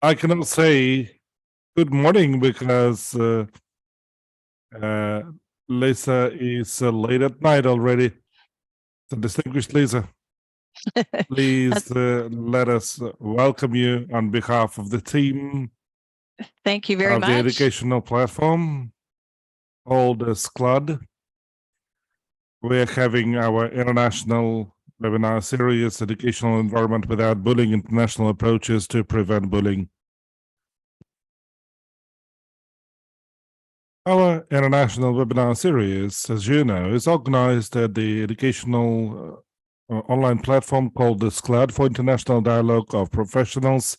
I cannot say good morning because uh, Lisa is late at night already. So, distinguished Lisa, please let us welcome you on behalf of the team Thank you very of the much. educational platform called SCLUD. We're having our international webinar series, Educational Environment Without Bullying, International Approaches to Prevent Bullying. Our international webinar series, as you know, is organized at the educational online platform called the SCLAD for International Dialogue of Professionals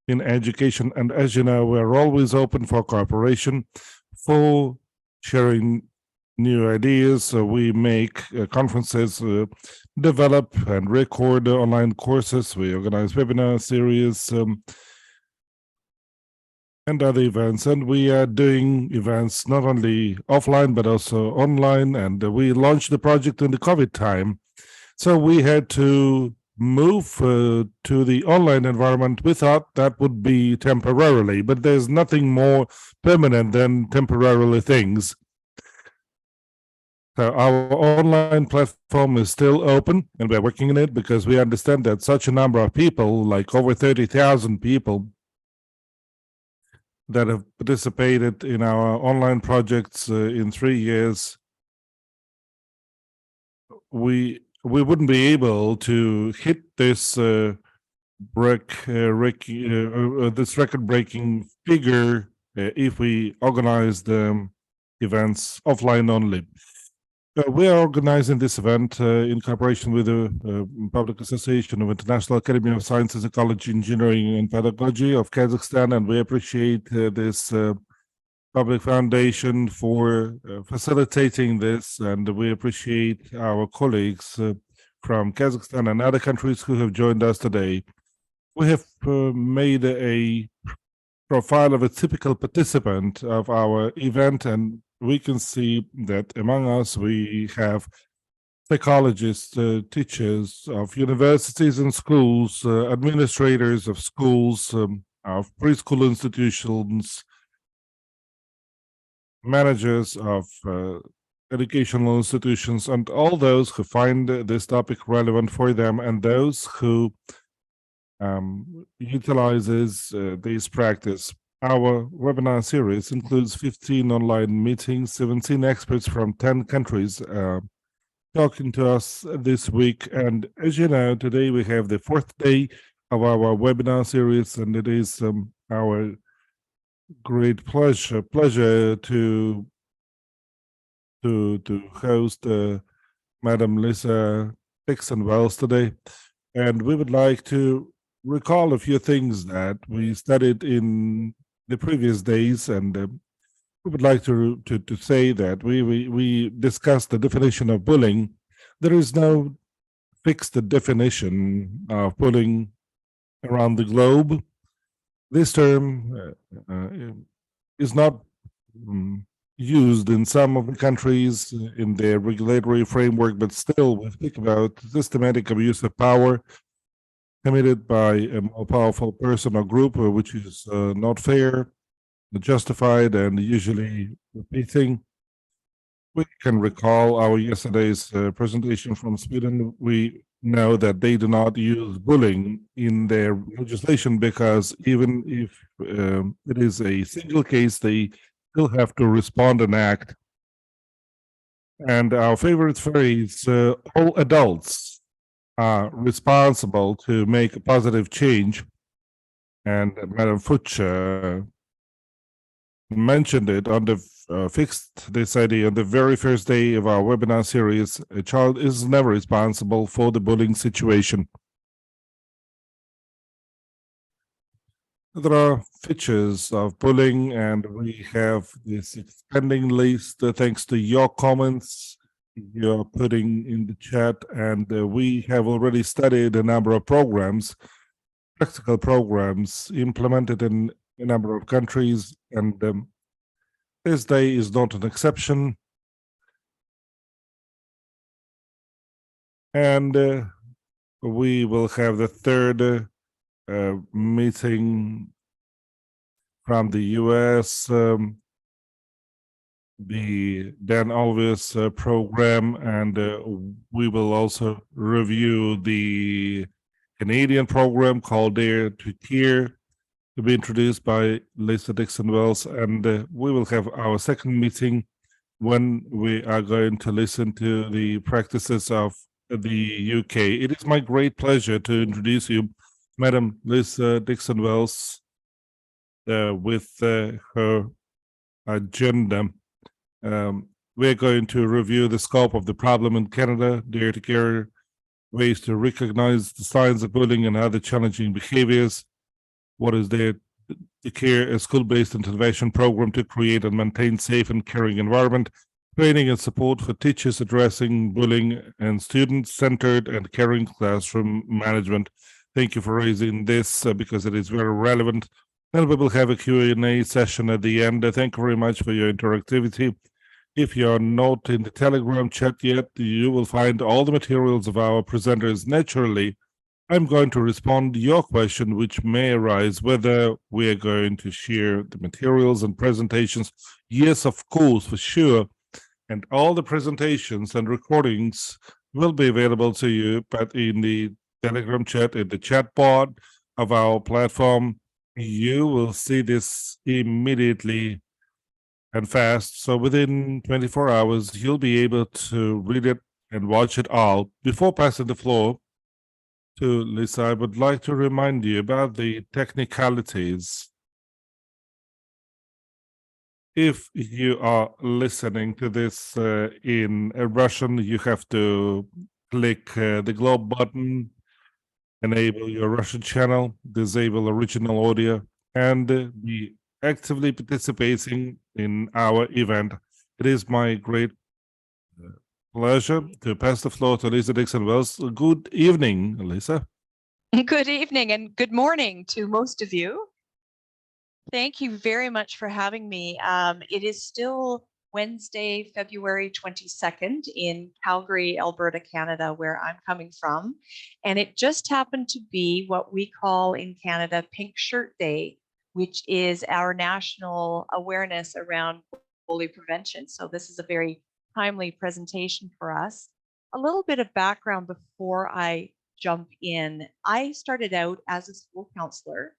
in Education. And as you know, we're always open for cooperation, for sharing new ideas. So we make conferences, develop and record online courses. We organize webinar series, and other events, and we are doing events not only offline but also online, and we launched the project in the COVID time, so we had to move to the online environment. We thought that would be temporarily, but there's nothing more permanent than temporarily things. So our online platform is still open, and we're working on it because we understand that such a number of people, like over 30,000 people, that have participated in our online projects in 3 years, we wouldn't be able to hit this this record-breaking figure if we organized events offline only. We are organizing this event in cooperation with the Public Association of International Academy of Sciences, Ecology, Engineering, and Pedagogy of Kazakhstan, and we appreciate this public foundation for facilitating this, and we appreciate our colleagues from Kazakhstan and other countries who have joined us today. We have made a profile of a typical participant of our event, and we can see that among us we have psychologists, teachers of universities and schools, administrators of schools, of preschool institutions, managers of educational institutions, and all those who find this topic relevant for them, and those who utilizes this practice. Our webinar series includes 15 online meetings, 17 experts from 10 countries talking to us this week. And as you know, today we have the 4th day of our webinar series, and it is our great pleasure to host Madam Lisa Dixon-Wells today. And we would like to recall a few things that we studied in the previous days, and we would like to say that we discussed the definition of bullying. There is no fixed definition of bullying around the globe. This term is not used in some of the countries in their regulatory framework, but still we speak about systematic abuse of power committed by a more powerful person or group, which is not fair, justified, and usually repeating. We can recall our yesterday's presentation from Sweden. We know that they do not use bullying in their legislation because even if it is a single case, they still have to respond and act. And our favorite phrase, all adults are responsible to make a positive change. And Madam Futsch mentioned it on the fixed this idea on the very first day of our webinar series. A child is never responsible for the bullying situation. There are features of bullying, and we have this expanding list thanks to your comments you're putting in the chat, and we have already studied a number of programs, practical programs implemented in a number of countries, and this day is not an exception. And we will have the third meeting from the US, the Dan Alves program, and we will also review the Canadian program called Dare to Care, to be introduced by Lisa Dixon-Wells, and we will have our second meeting when we are going to listen to the practices of the UK. It is my great pleasure to introduce you, Madam Lisa Dixon-Wells, with her agenda. We're going to review the scope of the problem in Canada, Dare to Care, ways to recognize the signs of bullying and other challenging behaviors. What is Dare to Care, a school-based intervention program to create and maintain safe and caring environment, training and support for teachers addressing bullying, and student-centered and caring classroom management. Thank you for raising this because it is very relevant. And we will have a Q&A session at the end. Thank you very much for your interactivity. If you're not in the Telegram chat yet, you will find all the materials of our presenters. Naturally, I'm going to respond to your question, which may arise whether we are going to share the materials and presentations. Yes, of course, for sure. And all the presentations and recordings will be available to you, but in the Telegram chat, in the chat board of our platform, you will see this immediately and fast. So within 24 hours, you'll be able to read it and watch it all. Before passing the floor to Lisa, I would like to remind you about the technicalities. If you are listening to this in Russian, you have to click the globe button, enable your Russian channel, disable original audio, and be actively participating in our event. It is my great pleasure to pass the floor to Lisa Dixon-Wells. Good evening, Lisa. Good evening and good morning to most of you. Thank you very much for having me. It is still Wednesday, February 22nd in Calgary, Alberta, Canada, where I'm coming from. And it just happened to be what we call in Canada Pink Shirt Day, which is our national awareness around bully prevention. So this is a very timely presentation for us. A little bit of background before I jump in. I started out as a school counselor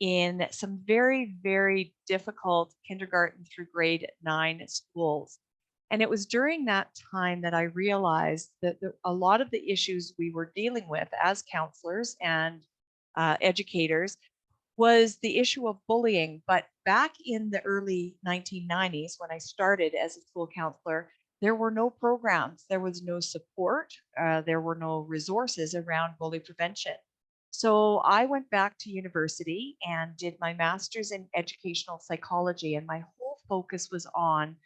in some very, very difficult kindergarten through grade 9 schools. And it was during that time that I realized that a lot of the issues we were dealing with as counselors and educators was the issue of bullying. But back in the early 1990s, when I started as a school counselor, there were no programs, there was no support, there were no resources around bully prevention. So I went back to university and did my master's in educational psychology, and my whole focus was on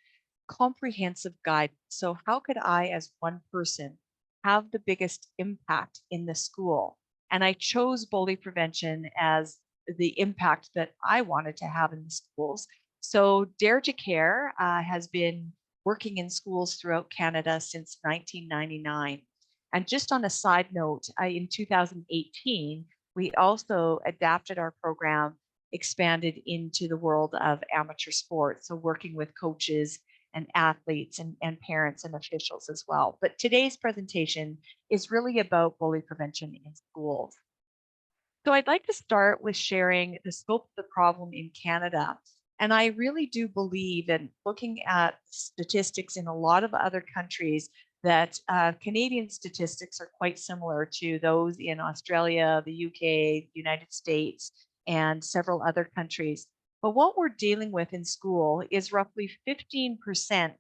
comprehensive guidance. So how could I, as one person, have the biggest impact in the school? And I chose bully prevention as the impact that I wanted to have in the schools. So Dare to Care has been working in schools throughout Canada since 1999. And just on a side note, in 2018, we also adapted our program, expanded into the world of amateur sports. So working with coaches and athletes and parents and officials as well. But today's presentation is really about bully prevention in schools. So I'd like to start with sharing the scope of the problem in Canada. And I really do believe in looking at statistics in a lot of other countries that Canadian statistics are quite similar to those in Australia, the UK, United States, and several other countries. But what we're dealing with in school is roughly 15%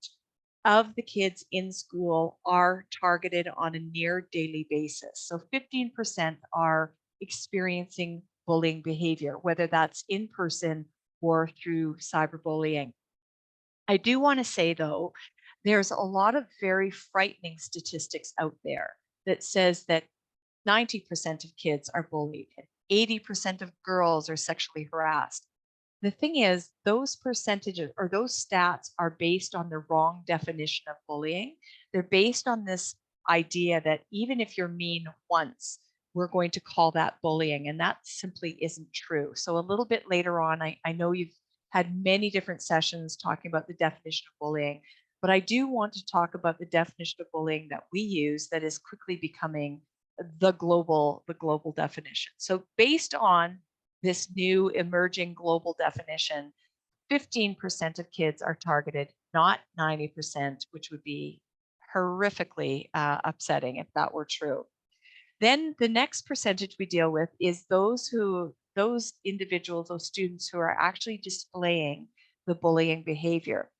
of the kids in school are targeted on a near daily basis. So 15% are experiencing bullying behavior, whether that's in person or through cyberbullying. I do want to say, though, there's a lot of very frightening statistics out there that says that 90% of kids are bullied and 80% of girls are sexually harassed. The thing is, those percentages or those stats are based on the wrong definition of bullying. They're based on this idea that even if you're mean once, we're going to call that bullying, and that simply isn't true. So a little bit later on, I know you've had many different sessions talking about the definition of bullying, but I do want to talk about the definition of bullying that we use that is quickly becoming the global definition. So based on this new emerging global definition, 15% of kids are targeted, not 90%, which would be horrifically upsetting if that were true. Then the next percentage we deal with is those individuals, those students who are actually displaying the bullying behavior.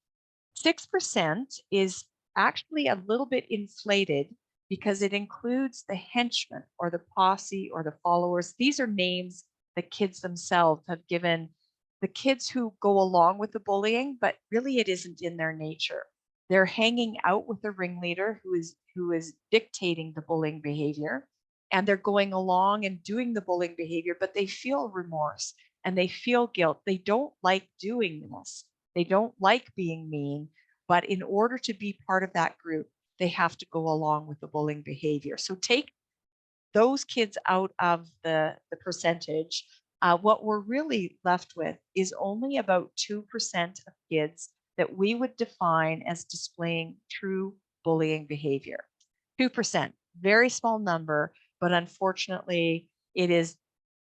6% is actually a little bit inflated because it includes the henchmen or the posse or the followers. These are names the kids themselves have given the kids who go along with the bullying, but really it isn't in their nature. They're hanging out with the ringleader who is dictating the bullying behavior, and they're going along and doing the bullying behavior, but they feel remorse and they feel guilt. They don't like doing this. They don't like being mean, but in order to be part of that group, they have to go along with the bullying behavior. So take those kids out of the percentage. What we're really left with is only about 2% of kids that we would define as displaying true bullying behavior. 2%, very small number, but unfortunately, it is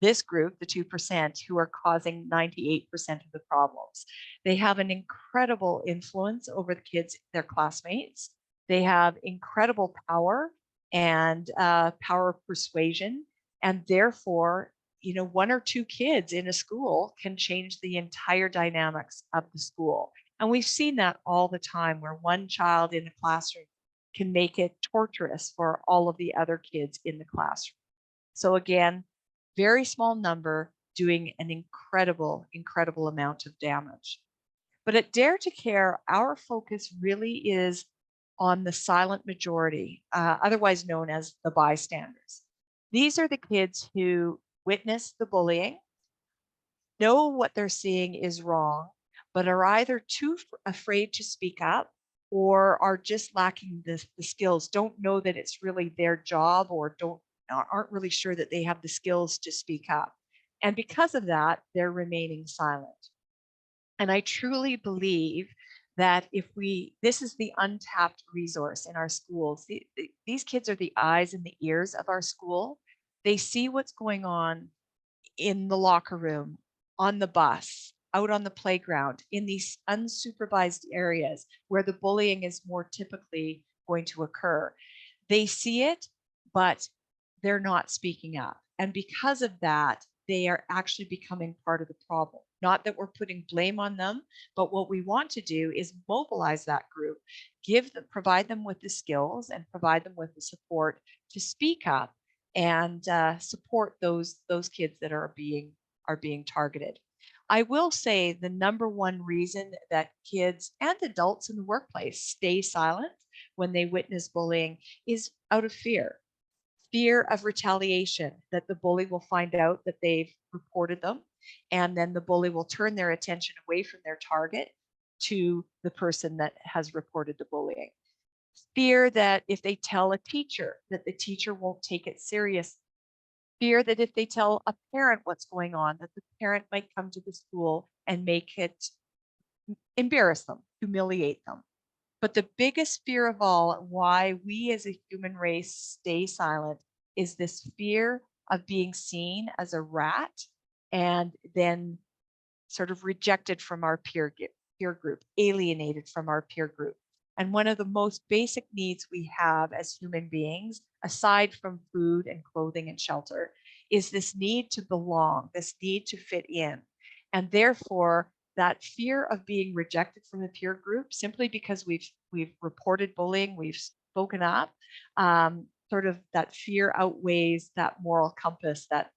this group, the 2%, who are causing 98% of the problems. They have an incredible influence over the kids, their classmates. They have incredible power and power of persuasion. And therefore, one or two kids in a school can change the entire dynamics of the school. And we've seen that all the time, where one child in a classroom can make it torturous for all of the other kids in the classroom. So again, very small number doing an incredible, incredible amount of damage. But at Dare to Care, our focus really is on the silent majority, otherwise known as the bystanders. These are the kids who witness the bullying, know what they're seeing is wrong, but are either too afraid to speak up or are just lacking the skills, don't know that it's really their job, or aren't really sure that they have the skills to speak up. And because of that, they're remaining silent. And I truly believe that this is the untapped resource in our schools. These kids are the eyes and the ears of our school. They see what's going on in the locker room, on the bus, out on the playground, in these unsupervised areas where the bullying is more typically going to occur. They see it, but they're not speaking up. And because of that, they are actually becoming part of the problem. Not that we're putting blame on them, but what we want to do is mobilize that group, provide them with the skills and provide them with the support to speak up and support those kids that are being targeted. I will say the number one reason that kids and adults in the workplace stay silent when they witness bullying is out of fear of retaliation, that the bully will find out that they've reported them, and then the bully will turn their attention away from their target to the person that has reported the bullying. Fear that if they tell a teacher, that the teacher won't take it serious. Fear that if they tell a parent what's going on, that the parent might come to the school and embarrass them, humiliate them. But the biggest fear of all, why we as a human race stay silent, is this fear of being seen as a rat and then sort of rejected from our peer group, alienated from our peer group. And one of the most basic needs we have as human beings, aside from food and clothing and shelter, is this need to belong, this need to fit in. And therefore, that fear of being rejected from the peer group, simply because we've reported bullying, we've spoken up, sort of that fear outweighs that moral compass, that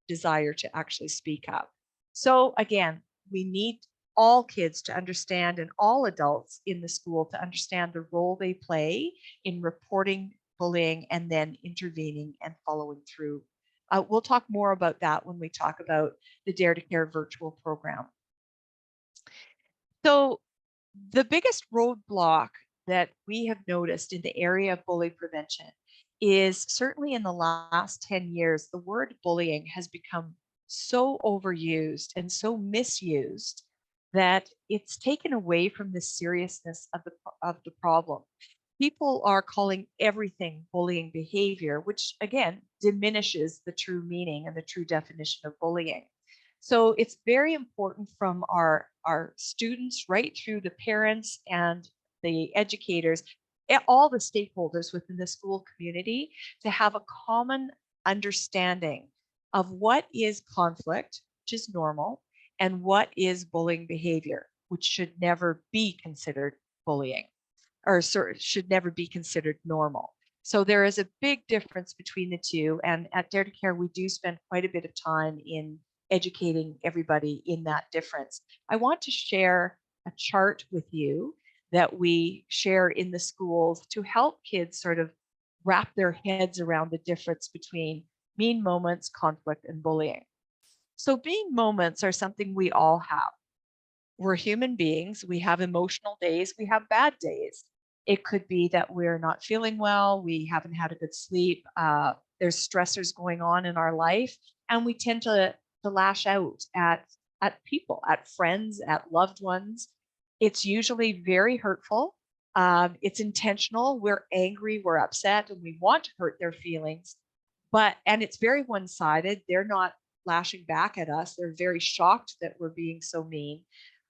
desire to actually speak up. So again, we need all kids to understand, and all adults in the school to understand the role they play in reporting bullying and then intervening and following through. We'll talk more about that when we talk about the Dare to Care virtual program. So the biggest roadblock that we have noticed in the area of bully prevention is certainly in the last 10 years, the word bullying has become so overused and so misused that it's taken away from the seriousness of the problem. People are calling everything bullying behavior, which again diminishes the true meaning and the true definition of bullying. So it's very important from our students right through the parents and the educators, all the stakeholders within the school community, to have a common understanding of what is conflict, which is normal, and what is bullying behavior, which should never be considered bullying, or should never be considered normal. So there is a big difference between the two. And at Dare to Care, we do spend quite a bit of time in educating everybody in that difference. I want to share a chart with you that we share in the schools to help kids sort of wrap their heads around the difference between mean moments, conflict, and bullying. So mean moments are something we all have. We're human beings. We have emotional days. We have bad days. It could be that we're not feeling well. We haven't had a good sleep. There's stressors going on in our life, and we tend to lash out at people, at friends, at loved ones. It's usually very hurtful. It's intentional. We're angry, we're upset, and we want to hurt their feelings. And it's very one-sided. They're not lashing back at us. They're very shocked that we're being so mean,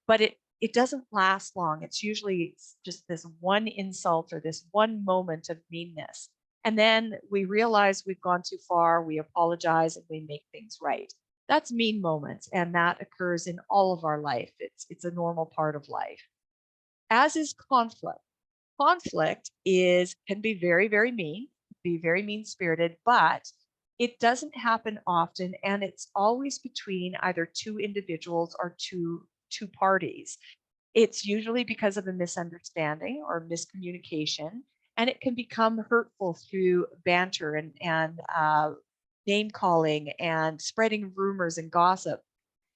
but it doesn't last long. It's usually just this one insult or this one moment of meanness. And then we realize we've gone too far, we apologize, and we make things right. That's mean moments, and that occurs in all of our life. It's a normal part of life. As is conflict. Conflict can be very, very mean, be very mean-spirited, but it doesn't happen often, and it's always between either two individuals or two parties. It's usually because of a misunderstanding or miscommunication, and it can become hurtful through banter and name calling and spreading rumors and gossip.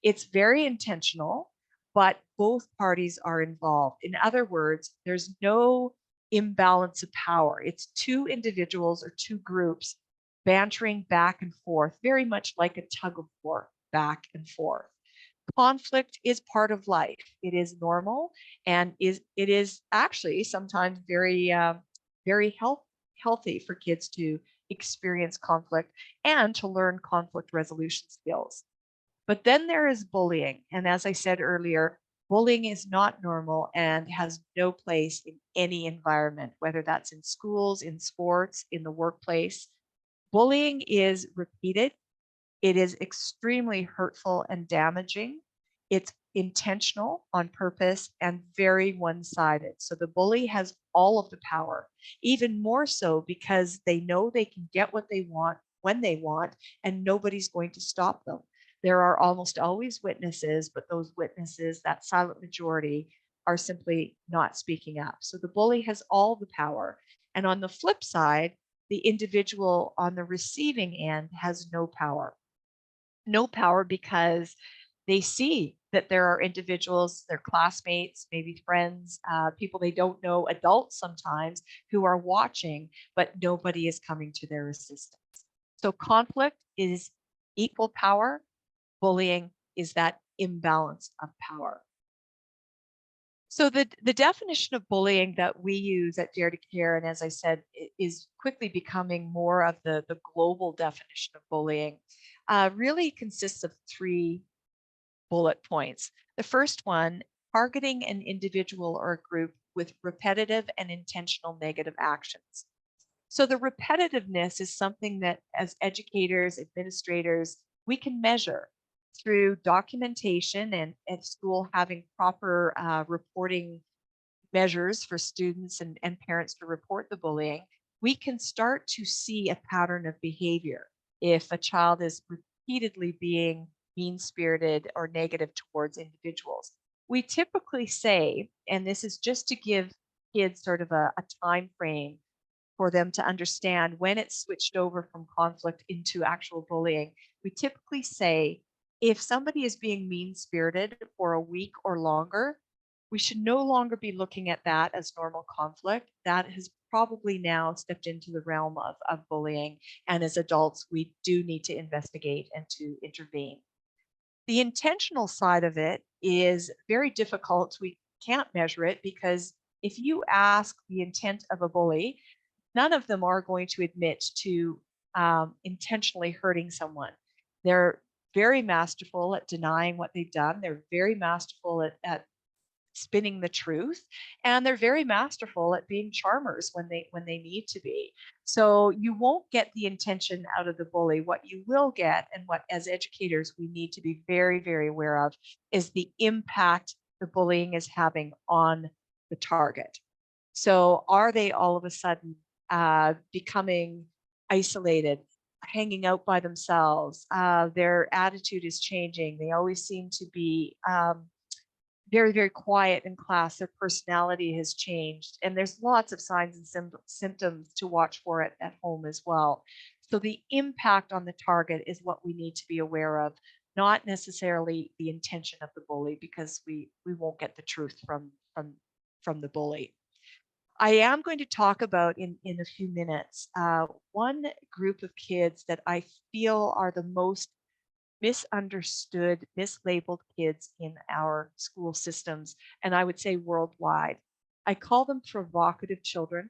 It's very intentional, but both parties are involved. In other words, there's no imbalance of power. It's two individuals or two groups bantering back and forth, very much like a tug of war, back and forth. Conflict is part of life. It is normal, and it is actually sometimes very healthy for kids to experience conflict and to learn conflict resolution skills. But then there is bullying. And as I said earlier, bullying is not normal and has no place in any environment, whether that's in schools, in sports, in the workplace. Bullying is repeated. It is extremely hurtful and damaging. It's intentional on purpose and very one-sided. So the bully has all of the power, even more so because they know they can get what they want when they want, and nobody's going to stop them. There are almost always witnesses, but those witnesses, that silent majority, are simply not speaking up. So the bully has all the power. And on the flip side, the individual on the receiving end has no power. No power because they see that there are individuals, their classmates, maybe friends, people they don't know, adults sometimes, who are watching, but nobody is coming to their assistance. So conflict is equal power. Bullying is that imbalance of power. So the definition of bullying that we use at Dare to Care, and as I said, is quickly becoming more of the global definition of bullying, really consists of three bullet points. The first one, targeting an individual or a group with repetitive and intentional negative actions. So the repetitiveness is something that as educators, administrators, we can measure through documentation and at school having proper reporting measures for students and parents to report the bullying. We can start to see a pattern of behavior. If a child is repeatedly being mean-spirited or negative towards individuals, we typically say, and this is just to give kids sort of a time frame for them to understand when it's switched over from conflict into actual bullying, we typically say if somebody is being mean-spirited for a week or longer, we should no longer be looking at that as normal conflict. That has probably now stepped into the realm of bullying. And as adults, we do need to investigate and to intervene. The intentional side of it is very difficult. We can't measure it because if you ask the intent of a bully, none of them are going to admit to intentionally hurting someone. They're very masterful at denying what they've done. They're very masterful at spinning the truth, and they're very masterful at being charmers when they need to be. So you won't get the intention out of the bully. What you will get, and what as educators we need to be very, very aware of, is the impact the bullying is having on the target. So are they all of a sudden becoming isolated, hanging out by themselves? Their attitude is changing. They always seem to be very, very quiet in class. Their personality has changed. And there's lots of signs and symptoms to watch for it at home as well. So the impact on the target is what we need to be aware of, not necessarily the intention of the bully, because we won't get the truth from the bully. I am going to talk about in a few minutes one group of kids that I feel are the most misunderstood, mislabeled kids in our school systems, and I would say worldwide. I call them provocative children.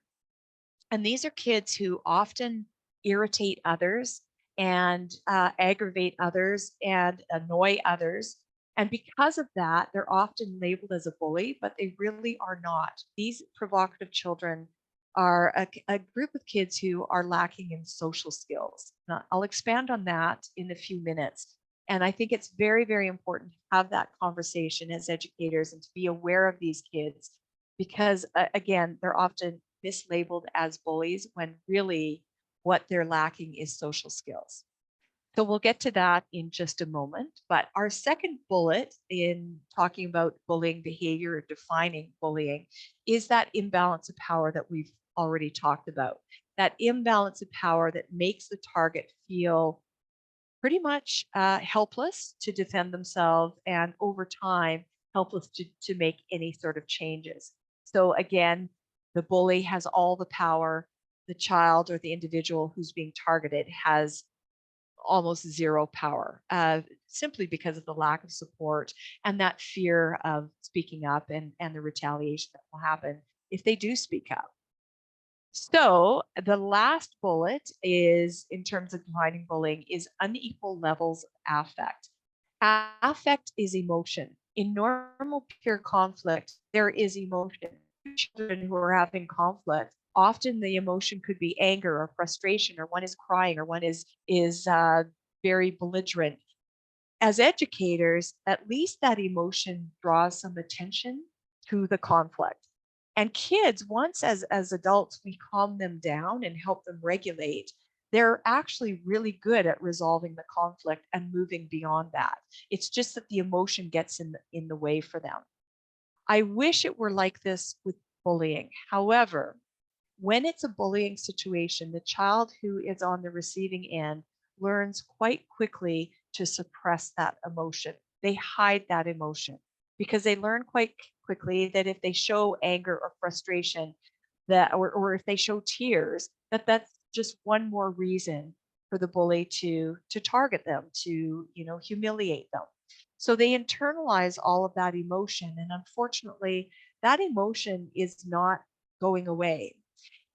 And these are kids who often irritate others and aggravate others and annoy others. And because of that, they're often labeled as a bully, but they really are not. These provocative children are a group of kids who are lacking in social skills. Now, I'll expand on that in a few minutes. And I think it's very, very important to have that conversation as educators and to be aware of these kids because, again, they're often mislabeled as bullies when really what they're lacking is social skills. So we'll get to that in just a moment. But our second bullet in talking about bullying behavior or defining bullying is that imbalance of power that we've already talked about. That imbalance of power that makes the target feel pretty much helpless to defend themselves and over time helpless to make any sort of changes. So again, the bully has all the power. The child or the individual who's being targeted has almost zero power simply because of the lack of support and that fear of speaking up and the retaliation that will happen if they do speak up. So the last bullet is in terms of defining bullying is unequal levels of affect. Affect is emotion. In normal peer conflict, there is emotion. Children who are having conflict, often the emotion could be anger or frustration, or one is crying, or one is very belligerent. As educators, at least that emotion draws some attention to the conflict. And kids, once as adults, we calm them down and help them regulate, they're actually really good at resolving the conflict and moving beyond that. It's just that the emotion gets in the way for them. I wish it were like this with bullying. However, when it's a bullying situation, the child who is on the receiving end learns quite quickly to suppress that emotion. They hide that emotion because they learn quite quickly that if they show anger or frustration, that or if they show tears, that's just one more reason for the bully to target them, to humiliate them. So they internalize all of that emotion, and unfortunately, that emotion is not going away.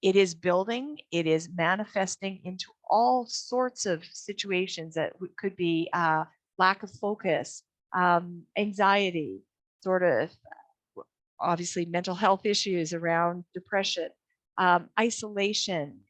It is building, it is manifesting into all sorts of situations that could be lack of focus, anxiety, sort of obviously mental health issues around depression, isolation,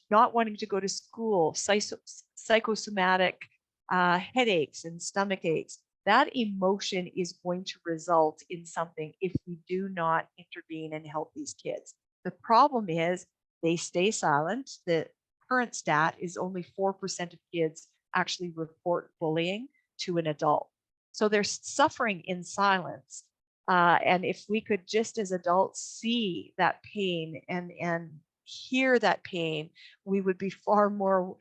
not wanting to go to school, psychosomatic headaches and stomach aches. That emotion is going to result in something if we do not intervene and help these kids. The problem is they stay silent. The current stat is only 4% of kids actually report bullying to an adult. So they're suffering in silence. And if we could just as adults see that pain and hear that pain, we would be far more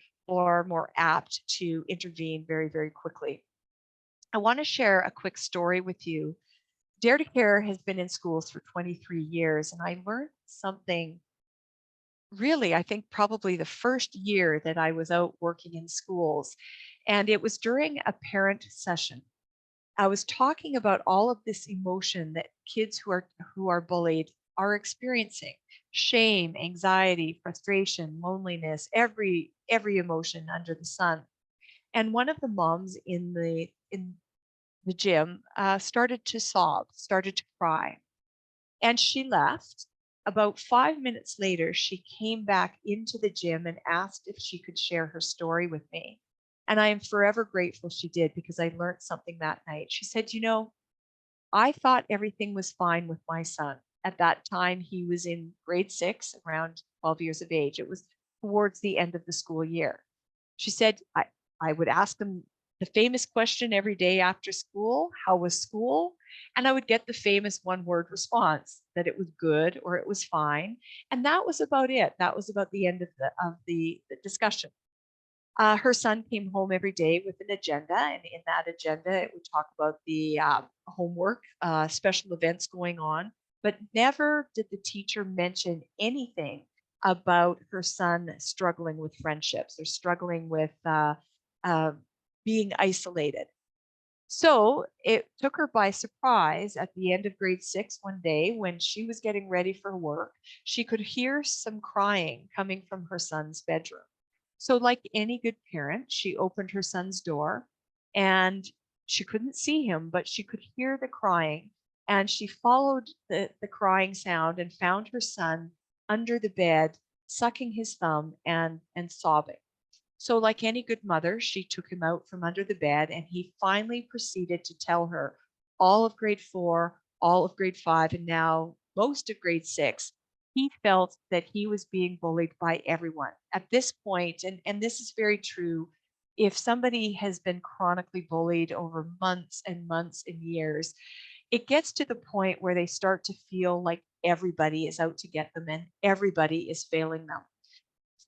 apt to intervene very, very quickly. I want to share a quick story with you. Dare to Care has been in schools for 23 years, and I learned something really, I think probably the first year that I was out working in schools. And it was during a parent session. I was talking about all of this emotion that kids who are bullied are experiencing. Shame, anxiety, frustration, loneliness, every emotion under the sun. And one of the moms in the gym started to sob, started to cry. And she left. About 5 minutes later, she came back into the gym and asked if she could share her story with me. And I am forever grateful she did because I learned something that night. She said, I thought everything was fine with my son. At that time, he was in grade 6, around 12 years of age. It was towards the end of the school year. She said, I would ask him the famous question every day after school, how was school? And I would get the famous one-word response that it was good or it was fine. And that was about it. That was about the end of the discussion. Her son came home every day with an agenda, and in that agenda, it would talk about the homework, special events going on, but never did the teacher mention anything about her son struggling with friendships or struggling with uh, being isolated. So it took her by surprise at the end of grade 6 one day when she was getting ready for work. She could hear some crying coming from her son's bedroom. So, like any good parent, she opened her son's door and she couldn't see him, but she could hear the crying. And she followed the crying sound and found her son under the bed, sucking his thumb and sobbing. So, like any good mother, she took him out from under the bed and he finally proceeded to tell her all of grade 4, all of grade 5, and now most of grade 6. He felt that he was being bullied by everyone. At this point, and this is very true, if somebody has been chronically bullied over months and months and years, it gets to the point where they start to feel like everybody is out to get them and everybody is failing them.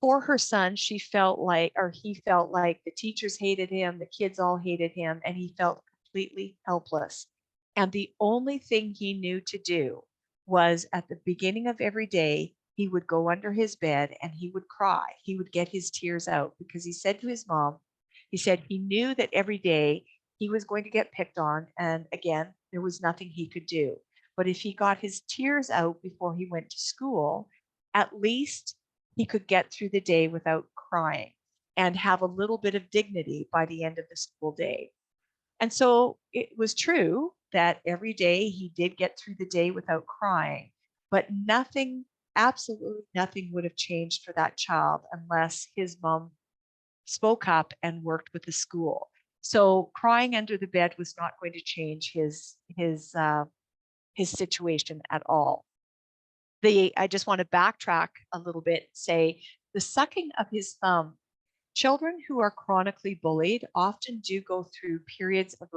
For her son, she felt like, or he felt like the teachers hated him, the kids all hated him, and he felt completely helpless. And the only thing he knew to do was at the beginning of every day, he would go under his bed and he would cry. He would get his tears out because he said to his mom, he said he knew that every day he was going to get picked on. And again, there was nothing he could do. But if he got his tears out before he went to school, at least he could get through the day without crying and have a little bit of dignity by the end of the school day. And so it was true that every day he did get through the day without crying, but nothing, absolutely nothing would have changed for that child unless his mom spoke up and worked with the school. So crying under the bed was not going to change his situation at all. I just want to backtrack a little bit, say the sucking of his thumb. Children who are chronically bullied often do go through periods of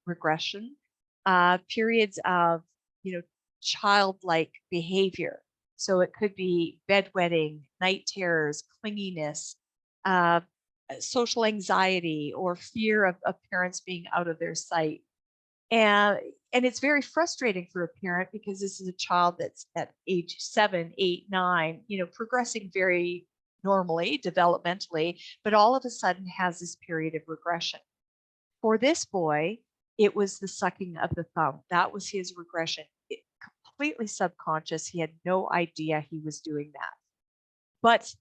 regression, periods of, childlike behavior. So it could be bedwetting, night terrors, clinginess, uh, social anxiety, or fear of parents being out of their sight. And and it's very frustrating for a parent because this is a child that's at age 7, 8, 9, progressing very normally, developmentally, but all of a sudden has this period of regression. For this boy, it was the sucking of the thumb. That was his regression. Completely subconscious. He had no idea he was doing that. But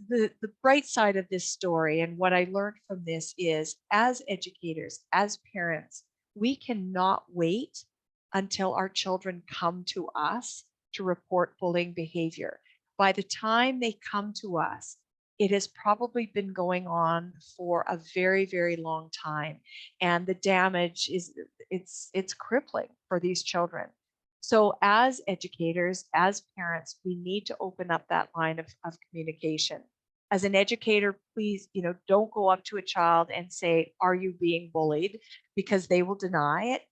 the bright side of this story and what I learned from this is as educators, as parents, we cannot wait until our children come to us to report bullying behavior. By the time they come to us, it has probably been going on for a very, very long time. And the damage is it's crippling for these children. So as educators, as parents, we need to open up that line of communication. As an educator, please, don't go up to a child and say, are you being bullied? Because they will deny it.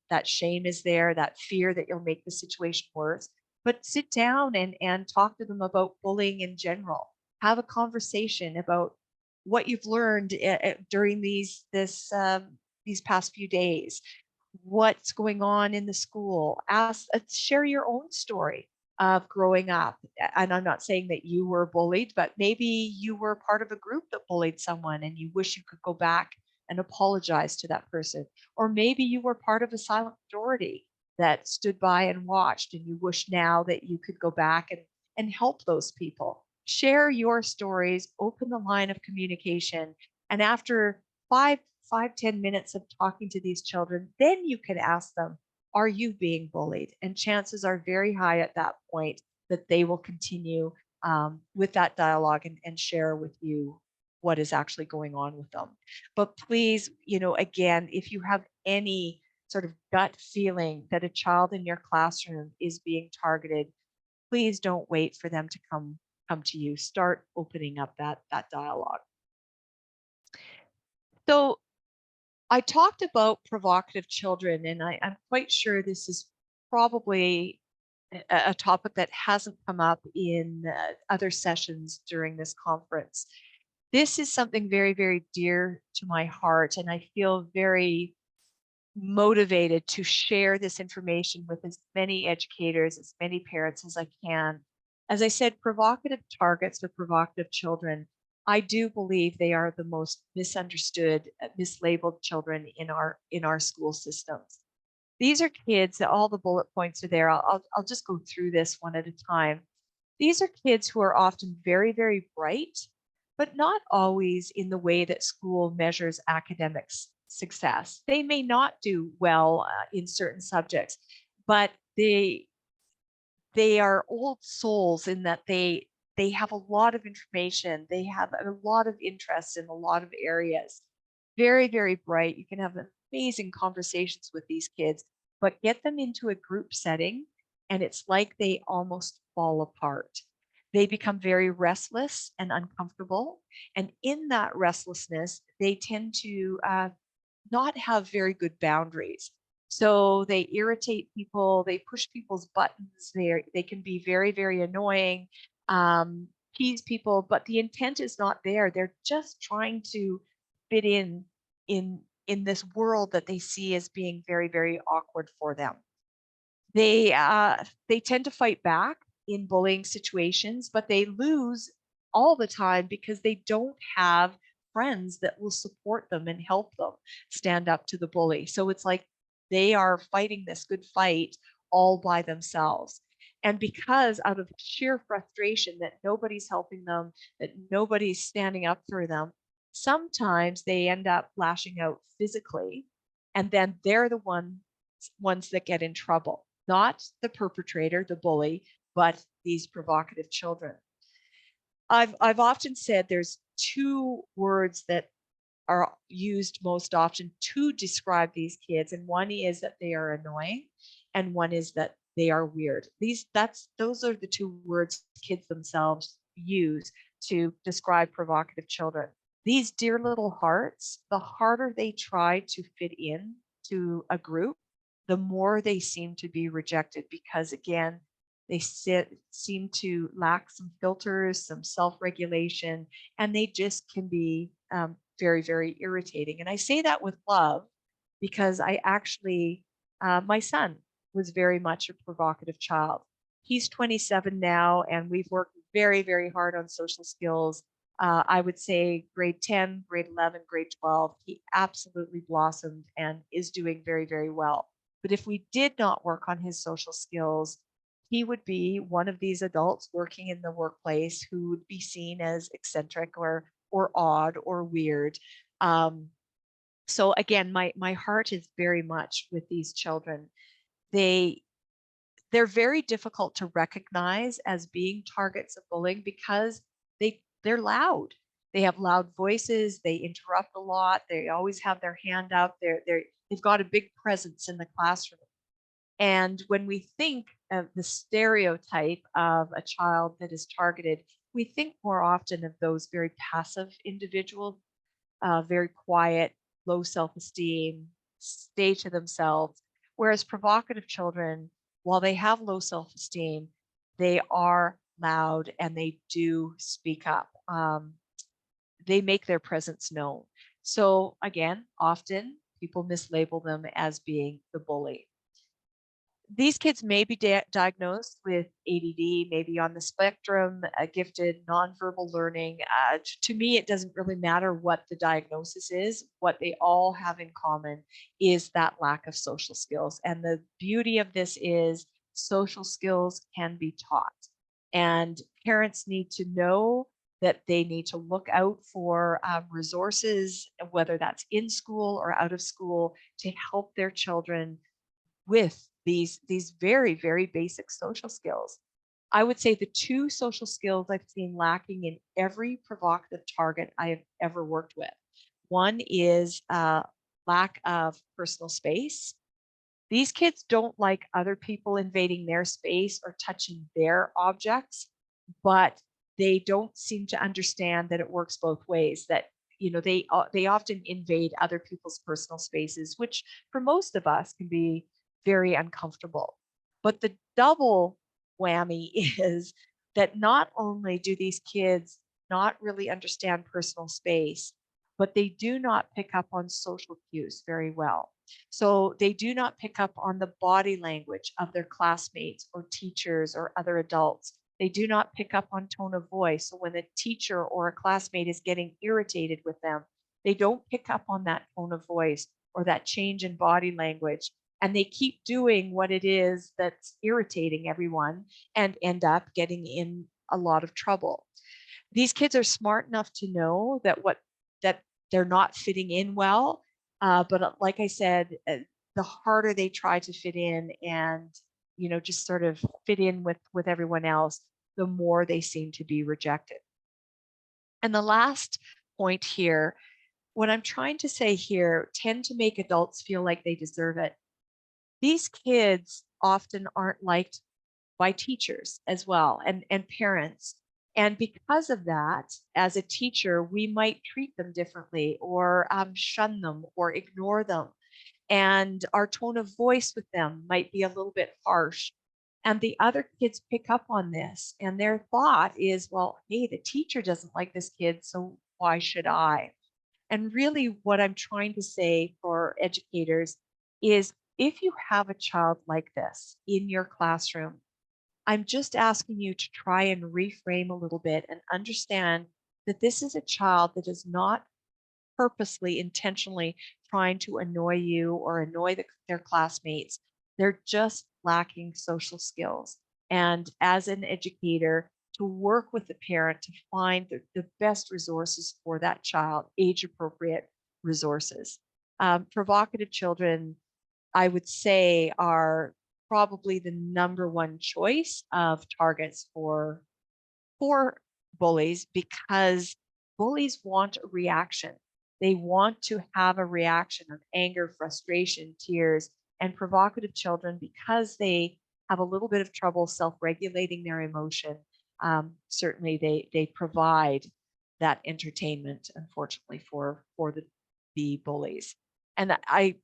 That shame is there, that fear that you'll make the situation worse. But sit down and talk to them about bullying in general. Have a conversation about what you've learned during these past few days, what's going on in the school. Share your own story. of growing up. And I'm not saying that you were bullied, but maybe you were part of a group that bullied someone and you wish you could go back and apologize to that person. Or maybe you were part of a silent majority that stood by and watched, and you wish now that you could go back and help those people. Share your stories, open the line of communication. And after 10 minutes of talking to these children, then you can ask them, are you being bullied? And chances are very high at that point that they will continue with that dialogue and share with you what is actually going on with them. But please, again, if you have any sort of gut feeling that a child in your classroom is being targeted, please don't wait for them to come to you. Start opening up that dialogue. So I talked about provocative children, and I'm quite sure this is probably a topic that hasn't come up in other sessions during this conference. This is something very, very dear to my heart, and I feel very motivated to share this information with as many educators, as many parents as I can. As I said, provocative targets with provocative children, I do believe they are the most misunderstood, mislabeled children in our school systems. These are kids that all the bullet points are there. I'll just go through this one at a time. These are kids who are often very, very bright, but not always in the way that school measures academics success. They may not do well in certain subjects, but they are old souls in that they have a lot of information. They have a lot of interest in a lot of areas. Very, very bright. You can have amazing conversations with these kids, but get them into a group setting and it's like they almost fall apart. They become very restless and uncomfortable. And in that restlessness, they tend to not have very good boundaries. So they irritate people, they push people's buttons, they can be very, very annoying, tease people, but the intent is not there. They're just trying to fit in this world that they see as being very, very awkward for them. They tend to fight back in bullying situations, but they lose all the time because they don't have friends that will support them and help them stand up to the bully. So it's like they are fighting this good fight all by themselves. And because out of sheer frustration that nobody's helping them, that nobody's standing up for them, sometimes they end up lashing out physically, and then they're the ones that get in trouble, not the perpetrator, the bully, but these provocative children. I've often said there's two words that are used most often to describe these kids, and one is that they are annoying, and one is that they are weird. Those are the two words kids themselves use to describe provocative children. These dear little hearts, the harder they try to fit in to a group, the more they seem to be rejected because, again, they seem to lack some filters, some self-regulation, and they just can be very, very irritating. And I say that with love because I actually, my son was very much a provocative child. He's 27 now, and we've worked very, very hard on social skills. I would say grade 10, grade 11, grade 12, he absolutely blossomed and is doing very, very well. But if we did not work on his social skills, he would be one of these adults working in the workplace who would be seen as eccentric or odd or weird. So again, my heart is very much with these children. They're very difficult to recognize as being targets of bullying because they're loud. They have loud voices. They interrupt a lot. They always have their hand out. They've got a big presence in the classroom. And when we think of the stereotype of a child that is targeted, we think more often of those very passive individuals, very quiet, low self-esteem, stay to themselves. Whereas provocative children, while they have low self-esteem, they are loud and they do speak up. They make their presence known. So again, often people mislabel them as being the bully. These kids may be diagnosed with ADD, maybe on the spectrum, gifted, nonverbal learning. To me, it doesn't really matter what the diagnosis is. What they all have in common is that lack of social skills. And the beauty of this is social skills can be taught. And parents need to know that they need to look out for resources, whether that's in school or out of school, to help their children with these very, very basic social skills. I would say the two social skills I've seen lacking in every provocative target I have ever worked with. One is lack of personal space. These kids don't like other people invading their space or touching their objects, but they don't seem to understand that it works both ways, that they often invade other people's personal spaces, which for most of us can be very uncomfortable. But the double whammy is that not only do these kids not really understand personal space, but they do not pick up on social cues very well. So they do not pick up on the body language of their classmates or teachers or other adults. They do not pick up on tone of voice. So when a teacher or a classmate is getting irritated with them, they don't pick up on that tone of voice or that change in body language. And they keep doing what it is that's irritating everyone and end up getting in a lot of trouble. These kids are smart enough to know that they're not fitting in well. But like I said, the harder they try to fit in and just sort of fit in with everyone else, the more they seem to be rejected. And the last point here, what I'm trying to say here, tend to make adults feel like they deserve it. These kids often aren't liked by teachers as well, and parents. And because of that, as a teacher, we might treat them differently or shun them or ignore them. And our tone of voice with them might be a little bit harsh. And the other kids pick up on this, and their thought is, well, hey, the teacher doesn't like this kid, so why should I? And really, what I'm trying to say for educators is if you have a child like this in your classroom, I'm just asking you to try and reframe a little bit and understand that this is a child that is not purposely, intentionally trying to annoy you or annoy their classmates. They're just lacking social skills. And as an educator, to work with the parent to find the best resources for that child, age appropriate resources. Provocative children, I would say, are probably the number one choice of targets for bullies, because bullies want a reaction. They want to have a reaction of anger, frustration, tears, and provocative children, because they have a little bit of trouble self-regulating their emotion. Certainly they provide that entertainment, unfortunately, for the bullies. And I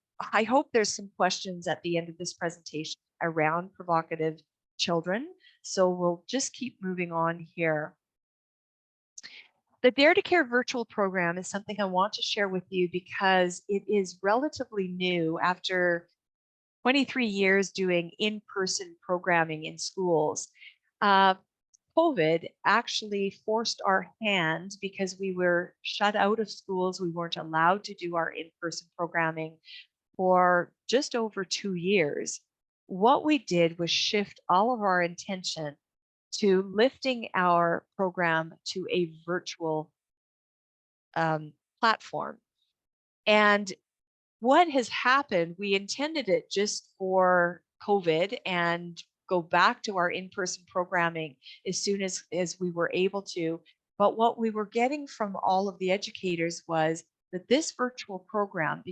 hope there's some questions at the end of this presentation around provocative children. So we'll just keep moving on here. The Dare to Care virtual program is something I want to share with you because it is relatively new after 23 years doing in-person programming in schools. COVID actually forced our hand because we were shut out of schools. We weren't allowed to do our in-person programming for just over 2 years. What we did was shift all of our intention to lifting our program to a virtual platform. And what has happened, we intended it just for COVID and go back to our in-person programming as soon as we were able to. But what we were getting from all of the educators was that this virtual program,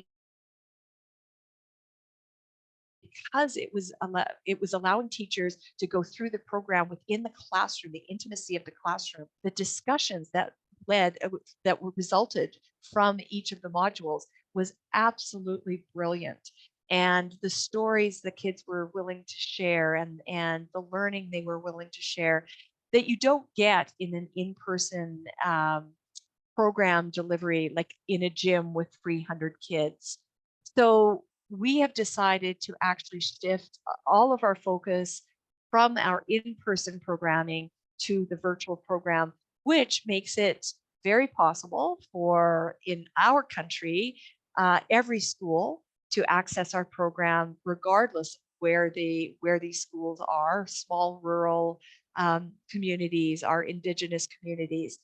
because it was allowing teachers to go through the program within the classroom, the intimacy of the classroom, the discussions that were resulted from each of the modules was absolutely brilliant. And the stories the kids were willing to share and the learning they were willing to share that you don't get in an in-person program delivery, like in a gym with 300 kids. So we have decided to actually shift all of our focus from our in-person programming to the virtual program, which makes it very possible for, in our country, every school to access our program regardless of where these schools are, small rural communities, our Indigenous communities.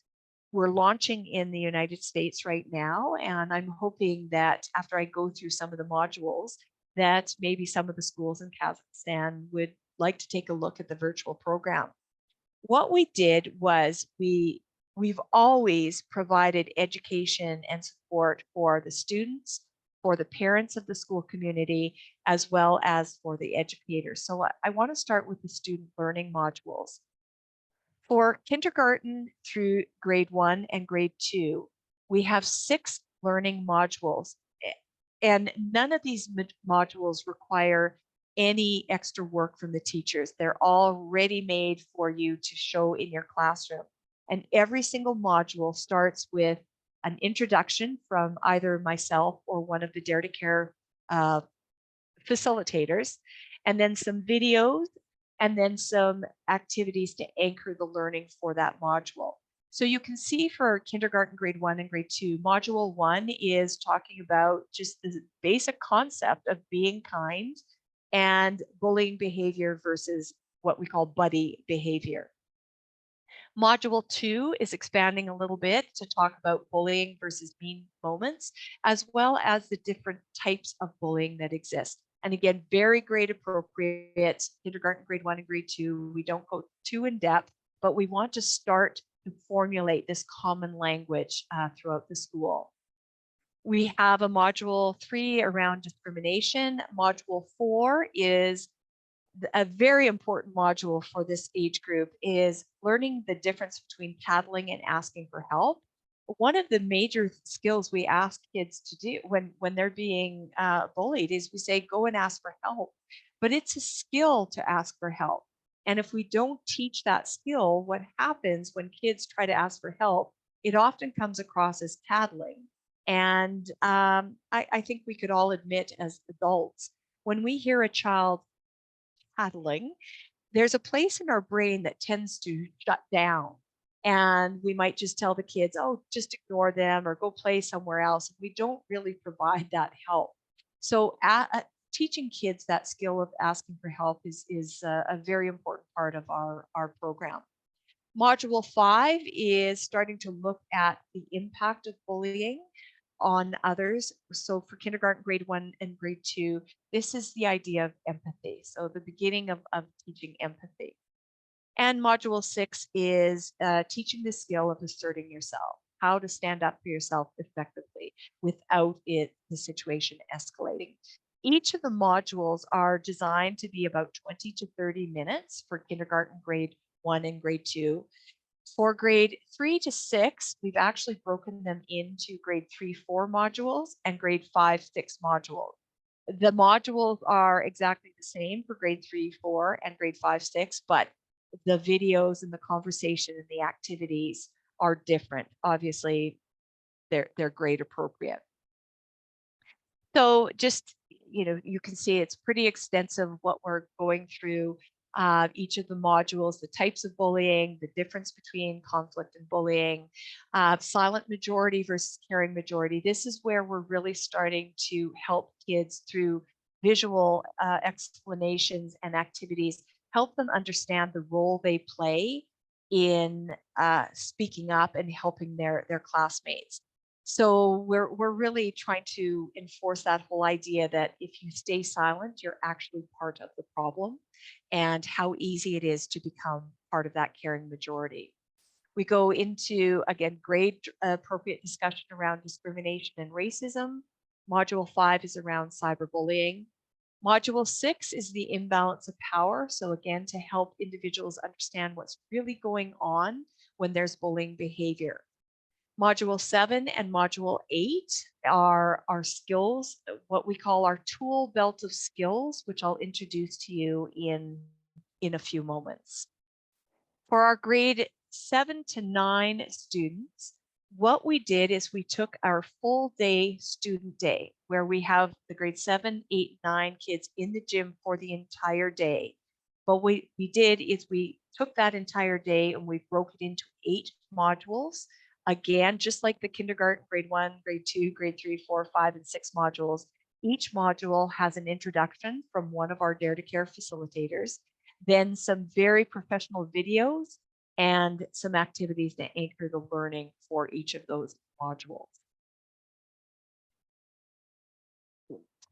We're launching in the United States right now, and I'm hoping that after I go through some of the modules, that maybe some of the schools in Kazakhstan would like to take a look at the virtual program. What we did was we've always provided education and support for the students, for the parents of the school community, as well as for the educators. So I want to start with the student learning modules. For kindergarten through grade 1 and grade 2, we have 6 learning modules, and none of these modules require any extra work from the teachers. They're all ready-made for you to show in your classroom. And every single module starts with an introduction from either myself or one of the Dare to Care facilitators, and then some videos, and then some activities to anchor the learning for that module. So you can see for kindergarten, grade 1 and grade 2, module 1 is talking about just the basic concept of being kind and bullying behavior versus what we call buddy behavior. Module 2 is expanding a little bit to talk about bullying versus mean moments, as well as the different types of bullying that exist. And again, very grade appropriate, kindergarten, grade 1 and grade 2. We don't go too in depth, but we want to start to formulate this common language throughout the school. We have a module 3 around discrimination. Module 4 is a very important module for this age group, is learning the difference between paddling and asking for help. One of the major skills we ask kids to do when they're being bullied is we say, go and ask for help. But it's a skill to ask for help. And if we don't teach that skill, what happens when kids try to ask for help, it often comes across as paddling. And I think we could all admit as adults, when we hear a child paddling, there's a place in our brain that tends to shut down. And we might just tell the kids, oh, just ignore them or go play somewhere else. We don't really provide that help. So teaching kids that skill of asking for help is a very important part of our program. Module 5 is starting to look at the impact of bullying on others. So for kindergarten, grade 1 and grade 2, this is the idea of empathy. So the beginning of teaching empathy. And module 6 is teaching the skill of asserting yourself, how to stand up for yourself effectively without the situation escalating. Each of the modules are designed to be about 20 to 30 minutes for kindergarten, grade 1 and grade 2. For grade 3 to 6, we've actually broken them into grade 3, 4 modules and grade 5, 6 modules. The modules are exactly the same for grade 3, 4 and grade 5, 6, but the videos and the conversation and the activities are different. Obviously, they're grade appropriate. So just, you can see it's pretty extensive what we're going through. Each of the modules, the types of bullying, the difference between conflict and bullying, silent majority versus caring majority. This is where we're really starting to help kids through visual explanations and activities, help them understand the role they play in speaking up and helping their classmates. So we're really trying to enforce that whole idea that if you stay silent, you're actually part of the problem, and how easy it is to become part of that caring majority. We go into, again, grade appropriate discussion around discrimination and racism. Module 5 is around cyberbullying. Module 6 is the imbalance of power. So again, to help individuals understand what's really going on when there's bullying behavior. Module 7 and Module 8 are our skills, what we call our tool belt of skills, which I'll introduce to you in a few moments. For our grade 7 to 9 students, What we did is we took our full day student day, where we have the grade 7, 8, 9 kids in the gym for the entire day. But what we did is we took that entire day and we broke it into 8 modules. Again, just like the kindergarten, grade 1, grade 2, grade 3, 4, 5, and 6 modules, each module has an introduction from one of our Dare to Care facilitators, then some very professional videos, and some activities to anchor the learning for each of those modules.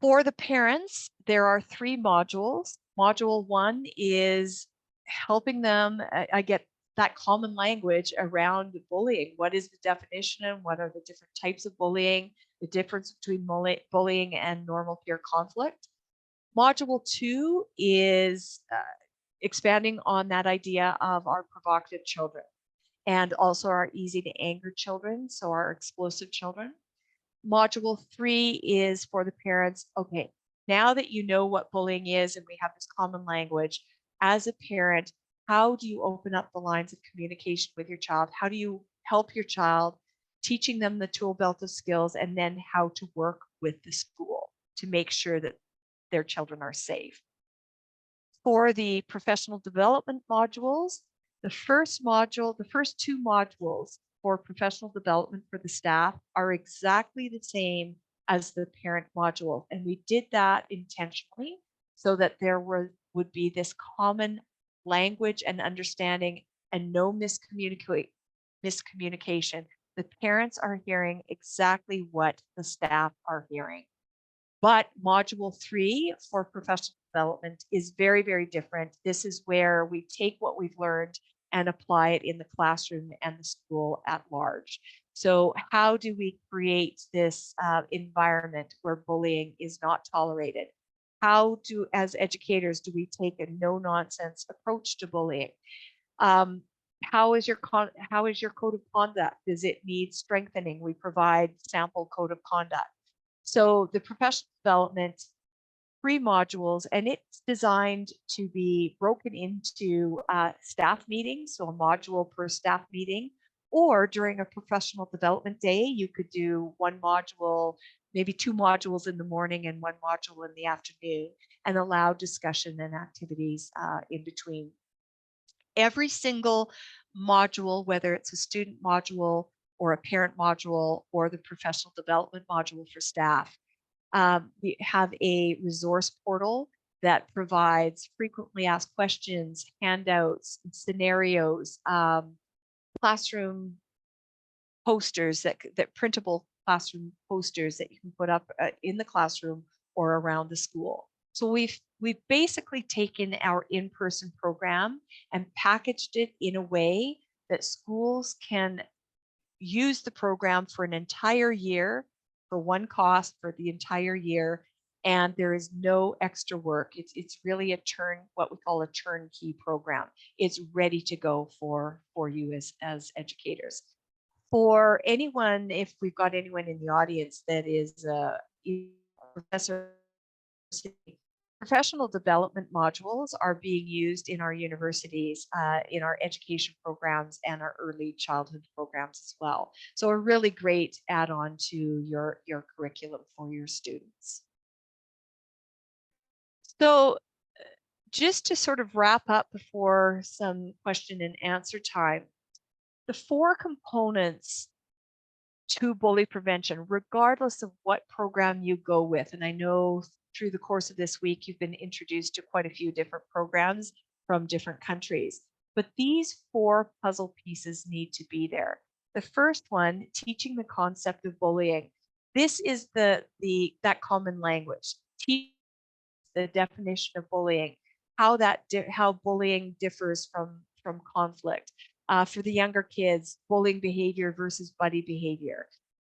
For the parents, there are 3 modules. Module 1 is helping them, I get that common language around bullying. What is the definition? What are the different types of bullying? The difference between bullying and normal peer conflict. Module 2 is expanding on that idea of our provocative children and also our easy to anger children, so our explosive children. Module 3 is for the parents. Okay, now that you know what bullying is and we have this common language, as a parent, how do you open up the lines of communication with your child? How do you help your child, teaching them the tool belt of skills, and then how to work with the school to make sure that their children are safe? For the professional development modules, the first 2 modules for professional development for the staff are exactly the same as the parent module. And we did that intentionally so that there would be this common language and understanding and no miscommunication. The parents are hearing exactly what the staff are hearing. But module 3 for professional development is very, very different. This is where we take what we've learned and apply it in the classroom and the school at large. So how do we create this environment where bullying is not tolerated? How do, as educators, do we take a no-nonsense approach to bullying? How is your code of conduct? Does it need strengthening? We provide sample code of conduct. So the professional development 3 modules, and it's designed to be broken into staff meetings, so a module per staff meeting, or during a professional development day, you could do 1 module, maybe 2 modules in the morning and 1 module in the afternoon, and allow discussion and activities in between. Every single module, whether it's a student module or a parent module or the professional development module for staff, we have a resource portal that provides frequently asked questions, handouts, scenarios, classroom posters that printable classroom posters that you can put up in the classroom or around the school. So we've basically taken our in-person program and packaged it in a way that schools can use the program for an entire year for one cost for the entire year, and there is no extra work. It's really what we call a turnkey program. It's ready to go for you as educators. For anyone, if we've got anyone in the audience that is a professor, professional development modules are being used in our universities, in our education programs and our early childhood programs as well. So a really great add-on to your curriculum for your students. So just to sort of wrap up before some question and answer time, the 4 components to bully prevention, regardless of what program you go with. And I know through the course of this week, you've been introduced to quite a few different programs from different countries. But these 4 puzzle pieces need to be there. The first one, teaching the concept of bullying. This is that common language. Teach the definition of bullying, how bullying differs from conflict. For the younger kids, bullying behavior versus buddy behavior.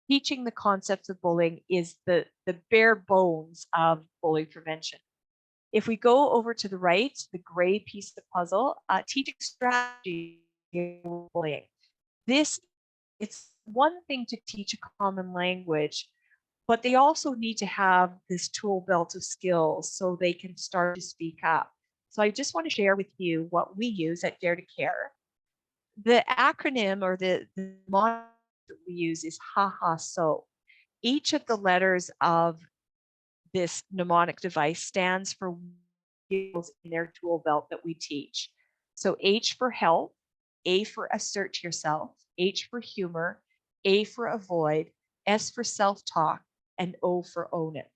Teaching the concepts of bullying is the bare bones of bully prevention. If we go over to the right, the gray piece of the puzzle, teaching strategy bullying. It's one thing to teach a common language, but they also need to have this tool belt of skills so they can start to speak up. So I just want to share with you what we use at Dare to Care. The acronym or the that we use is ha ha so. Each of the letters of this mnemonic device stands for skills in their tool belt that we teach. So H for help, A for assert yourself, H for humor, A for avoid, S for self-talk, and O for own it.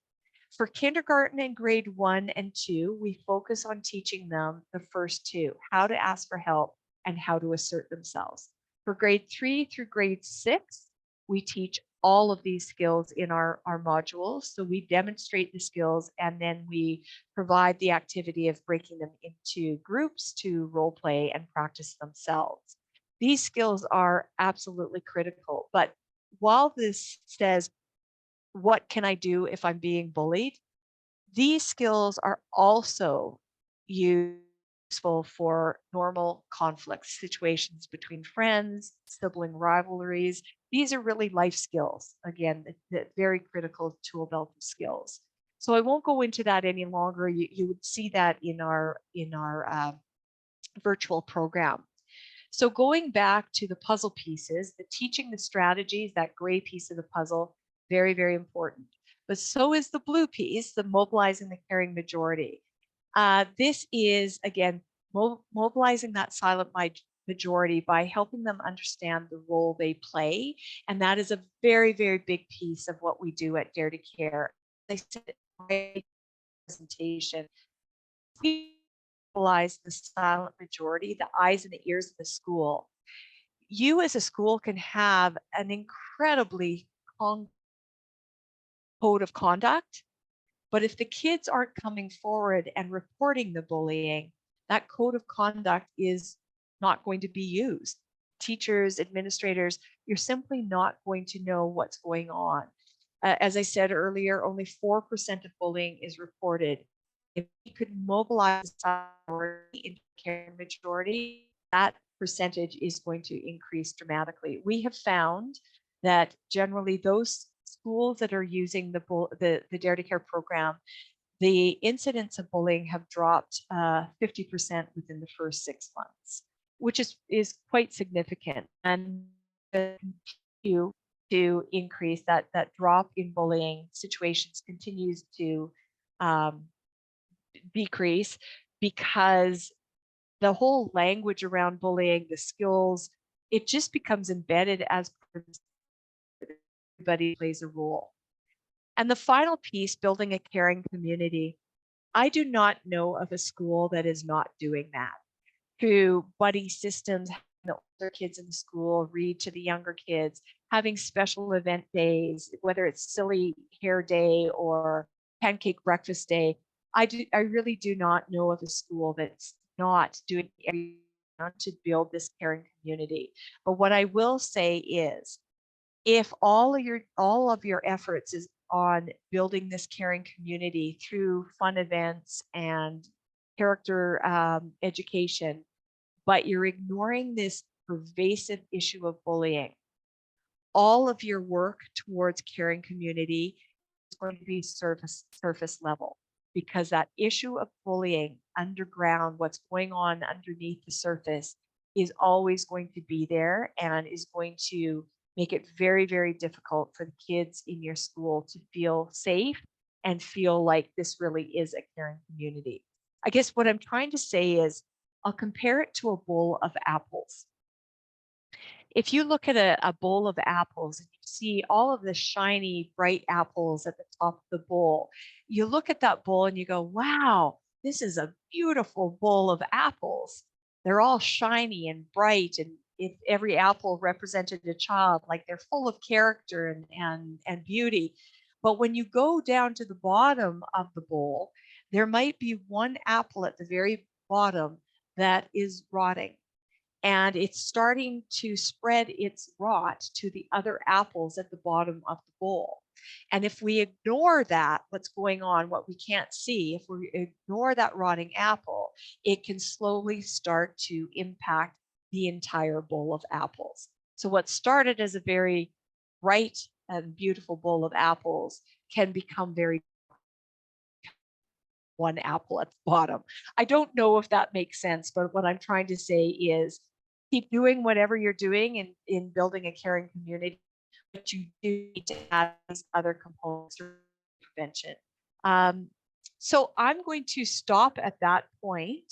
For kindergarten and grade 1 and 2, we focus on teaching them the first two, how to ask for help and how to assert themselves. For grade 3 through grade 6, we teach all of these skills in our modules. So we demonstrate the skills and then we provide the activity of breaking them into groups to role play and practice themselves. These skills are absolutely critical. But while this says, what can I do if I'm being bullied? These skills are also useful for normal conflict situations between friends, sibling rivalries. These are really life skills. Again, the very critical tool belt of skills. So I won't go into that any longer. You would see that in our virtual program. So going back to the puzzle pieces, the teaching the strategies, that gray piece of the puzzle, very, very important. But so is the blue piece, the mobilizing the caring majority. This is, again, mobilizing that silent majority by helping them understand the role they play. And that is a very, very big piece of what we do at Dare to Care. They said in my presentation, we mobilize the silent majority, the eyes and the ears of the school. You as a school can have an incredibly code of conduct, but if the kids aren't coming forward and reporting the bullying, that code of conduct is not going to be used. Teachers, administrators, you're simply not going to know what's going on. As I said earlier, only 4% of bullying is reported. If we could mobilize the caring majority, that percentage is going to increase dramatically. We have found that generally those schools that are using the Dare to Care program, the incidents of bullying have dropped 50% within the first 6 months, which is quite significant, and continue to increase. That drop in bullying situations continues to decrease because the whole language around bullying, the skills, it just becomes embedded as everybody plays a role. And the final piece, building a caring community. I do not know of a school that is not doing that. Through buddy systems, having the older kids in the school read to the younger kids, having special event days, whether it's silly hair day or pancake breakfast day. I really do not know of a school that's not doing everything to build this caring community. But what I will say is, if all of your efforts is on building this caring community through fun events and character education, but you're ignoring this pervasive issue of bullying, all of your work towards caring community is going to be surface level, because that issue of bullying underground, what's going on underneath the surface, is always going to be there and is going to make it very, very difficult for the kids in your school to feel safe and feel like this really is a caring community. I guess what I'm trying to say is, I'll compare it to a bowl of apples. If you look at a bowl of apples and you see all of the shiny, bright apples at the top of the bowl, you look at that bowl and you go, wow, this is a beautiful bowl of apples. They're all shiny and bright, and if every apple represented a child, like they're full of character and beauty. But when you go down to the bottom of the bowl, there might be one apple at the very bottom that is rotting, and it's starting to spread its rot to the other apples at the bottom of the bowl. And if we ignore that, what's going on, what we can't see, if we ignore that rotting apple, it can slowly start to impact the entire bowl of apples. So what started as a very bright and beautiful bowl of apples can become very one apple at the bottom. I don't know if that makes sense, but what I'm trying to say is, keep doing whatever you're doing in building a caring community. but you do need to add these other components for prevention. So I'm going to stop at that point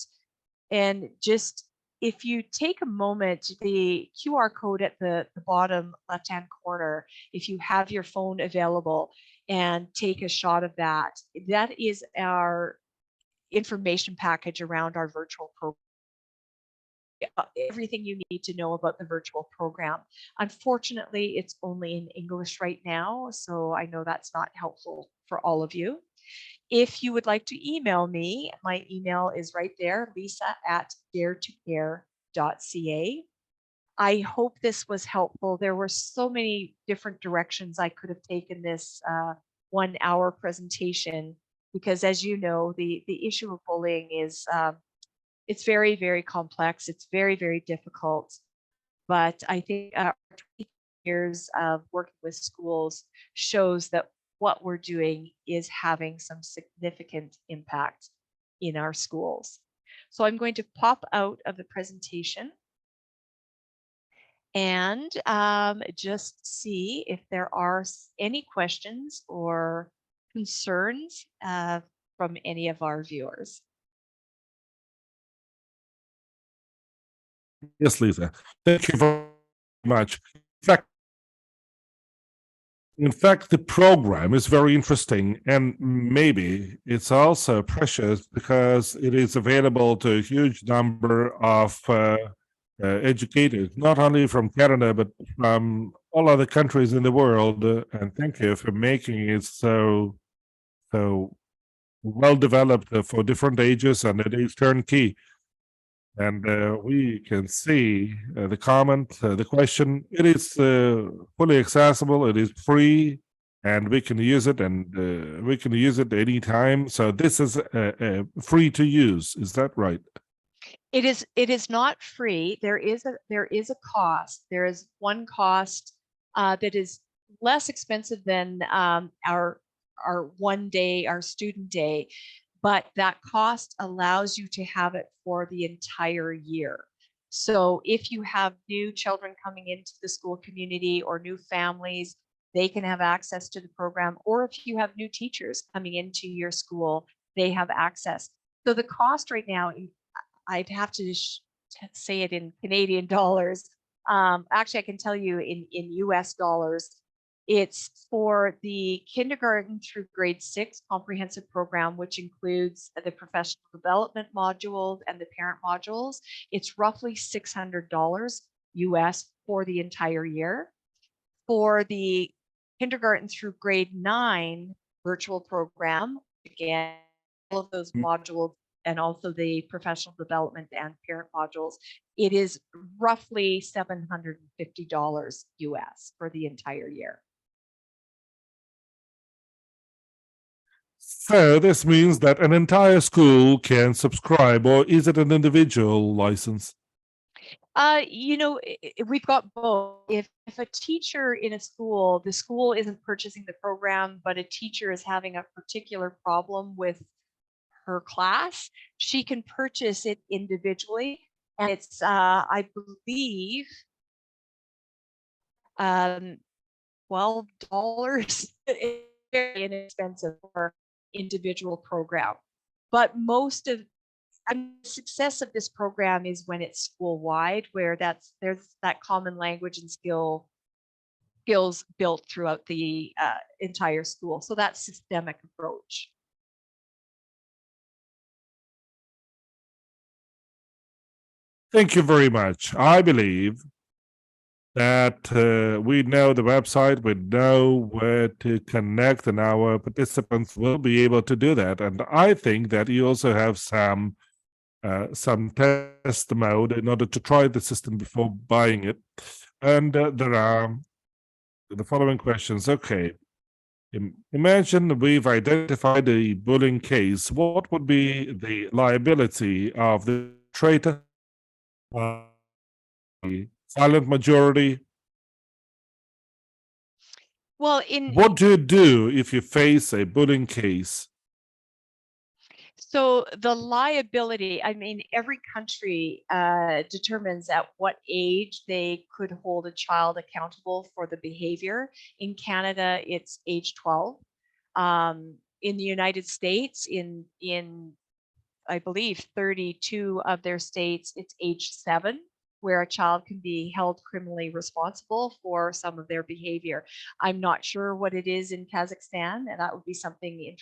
and just, if you take a moment, the QR code at the bottom left-hand corner, if you have your phone available and take a shot of that, that is our information package around our virtual program. Everything you need to know about the virtual program. Unfortunately, it's only in English right now, so I know that's not helpful for all of you. If you would like to email me, my email is right there, lisa@daretocare.ca. I hope this was helpful. There were so many different directions I could have taken this 1 hour presentation, because as you know, the issue of bullying is it's very, very complex. It's very, very difficult. But I think 20 years of working with schools shows that what we're doing is having some significant impact in our schools. So I'm going to pop out of the presentation and just see if there are any questions or concerns from any of our viewers. Yes, Lisa. Thank you very much. In fact, the program is very interesting, and maybe it's also precious because it is available to a huge number of educators, not only from Canada, but from all other countries in the world. And thank you for making it so well developed for different ages, and it is turnkey. And we can see the comment, the question. It is fully accessible. It is free, and we can use it, and we can use it anytime. So this is free to use. Is that right? It is not free. There is a cost. There is one cost that is less expensive than our 1 day, our student day, but that cost allows you to have it for the entire year. So if you have new children coming into the school community or new families, they can have access to the program. Or if you have new teachers coming into your school, they have access. So the cost right now, I'd have to say it in Canadian dollars. Actually, I can tell you in US dollars. It's for the kindergarten through grade 6 comprehensive program, which includes the professional development modules and the parent modules. It's roughly $600 US for the entire year. For the kindergarten through grade 9 virtual program, again, all of those modules and also the professional development and parent modules, it is roughly $750 US for the entire year. So this means that an entire school can subscribe, or is it an individual license? We've got both. If a teacher in a school, the school isn't purchasing the program, but a teacher is having a particular problem with her class, she can purchase it individually. And it's, I believe, $12. It's very inexpensive for individual program. But most of the success of this program is when it's school-wide, where there's that common language and skills built throughout the entire school. So that systemic approach. Thank you very much. I believe that we know the website, we know where to connect, and our participants will be able to do that. And I think that you also have some test mode in order to try the system before buying it. And there are the following questions. Okay. Imagine we've identified a bullying case. What would be the liability of the traitor? Silent majority. Well, What do you do if you face a bullying case? So the liability, I mean, every country determines at what age they could hold a child accountable for the behavior. In Canada, it's age 12. In the United States, in I believe 32 of their states, it's age 7, where a child can be held criminally responsible for some of their behavior. I'm not sure what it is in Kazakhstan, and that would be something,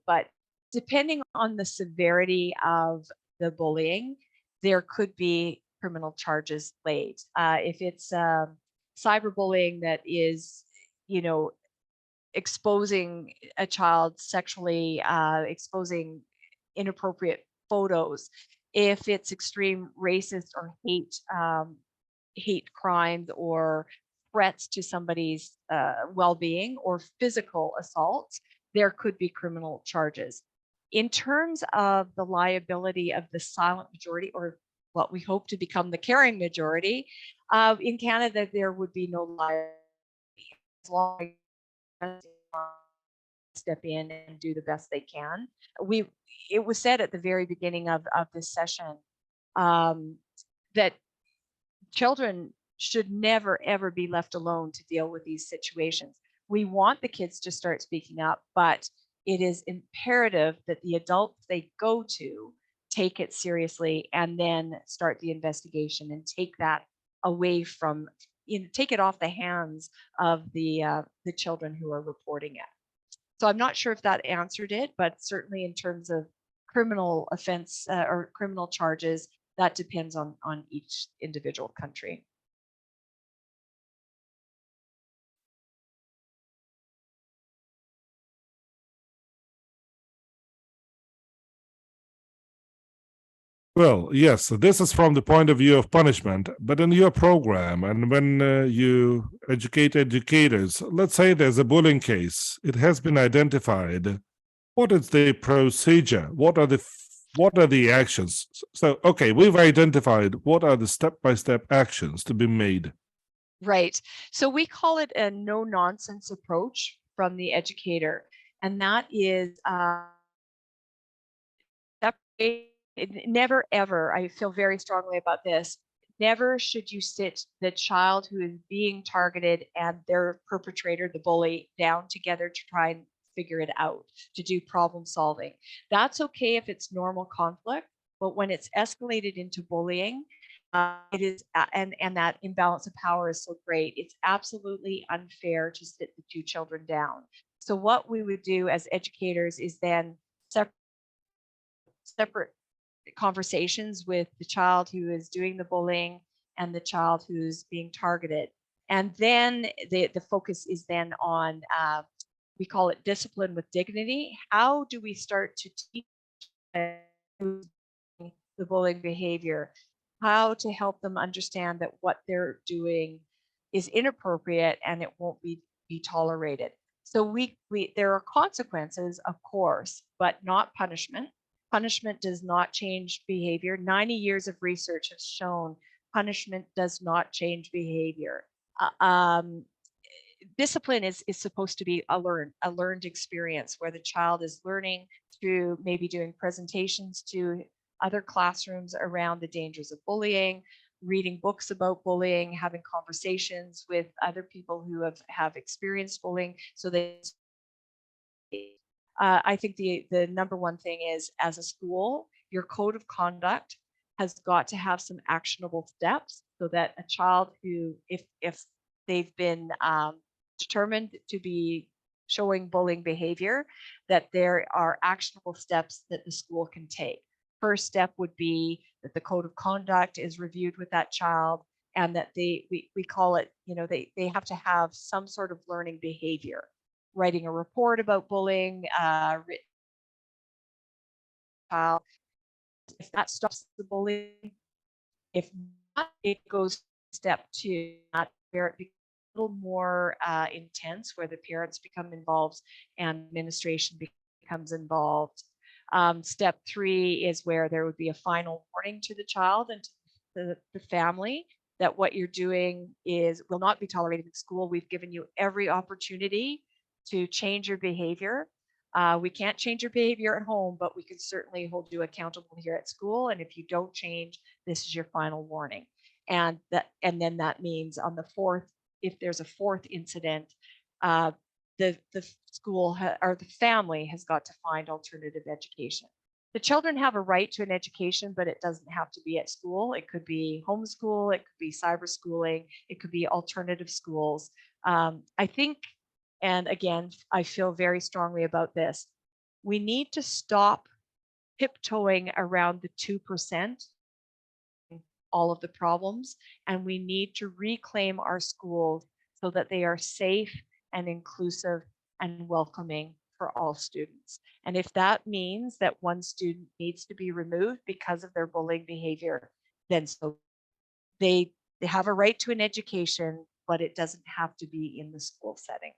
but depending on the severity of the bullying, there could be criminal charges laid. If it's cyberbullying that is, you know, exposing a child sexually, exposing inappropriate photos, if it's extreme racist or hate crimes or threats to somebody's well-being or physical assaults, there could be criminal charges. In terms of the liability of the silent majority, or what we hope to become the caring majority, in Canada, there would be no liability as long as step in and do the best they can. We It was said at the very beginning of this session um, that children should never ever be left alone to deal with these situations. We want the kids to start speaking up, but it is imperative that the adults they go to take it seriously and then start the investigation and take that away from, take it off the hands of the children who are reporting it. So I'm not sure if that answered it, but certainly in terms of criminal offense or criminal charges, that depends on each individual country. Well, yes, so this is from the point of view of punishment, but in your program and when you educate educators, let's say there's a bullying case, it has been identified. What is the procedure? What are the actions? So, okay, we've identified what are the step-by-step actions to be made. Right. So we call it a no nonsense approach from the educator. And that is never ever, I feel very strongly about this. Never should you sit the child who is being targeted and their perpetrator, the bully, down together to try and figure it out, to do problem solving. That's okay if it's normal conflict, but when it's escalated into bullying, it is, and that imbalance of power is so great. It's absolutely unfair to sit the two children down. So what we would do as educators is then separate conversations with the child who is doing the bullying and the child who's being targeted. And then the focus is then on, we call it discipline with dignity. How do we start to teach the bullying behavior, how to help them understand that what they're doing is inappropriate and it won't be tolerated. So there are consequences, of course, but not punishment. Punishment does not change behavior. 90 years of research has shown punishment does not change behavior. Discipline is supposed to be a learned experience where the child is learning through maybe doing presentations to other classrooms around the dangers of bullying, reading books about bullying, having conversations with other people who have experienced bullying. So that I think the number one thing is, as a school, your code of conduct has got to have some actionable steps so that a child who, if they've been determined to be showing bullying behavior, that there are actionable steps that the school can take. First step would be that the code of conduct is reviewed with that child, and that we call it, they have to have some sort of learning behavior, writing a report about bullying, child, if that stops the bullying. If not, it goes step 2, where it becomes a little more intense, where the parents become involved and administration becomes involved. Step 3 is where there would be a final warning to the child and to the family that what you're doing will not be tolerated in school. We've given you every opportunity to change your behavior. We can't change your behavior at home, but we can certainly hold you accountable here at school. And if you don't change, this is your final warning. And then that means on the fourth, if there's a fourth incident, the school or the family has got to find alternative education. The children have a right to an education, but it doesn't have to be at school. It could be homeschool, it could be cyber schooling, it could be alternative schools. I think, and again, I feel very strongly about this. We need to stop tiptoeing around the 2%, all of the problems, and we need to reclaim our schools so that they are safe and inclusive and welcoming for all students. And if that means that one student needs to be removed because of their bullying behavior, then so they have a right to an education, but it doesn't have to be in the school setting.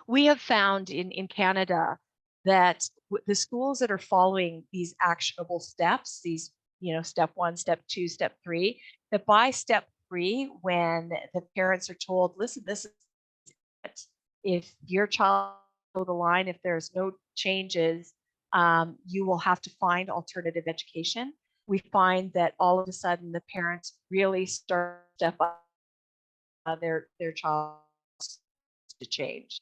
We have found in Canada that the schools that are following these actionable steps, these, step 1, step 2, step 3, that by step 3, when the parents are told, listen, this is it. If your child go the line, if there's no changes, you will have to find alternative education. We find that all of a sudden the parents really start to step up their child to change.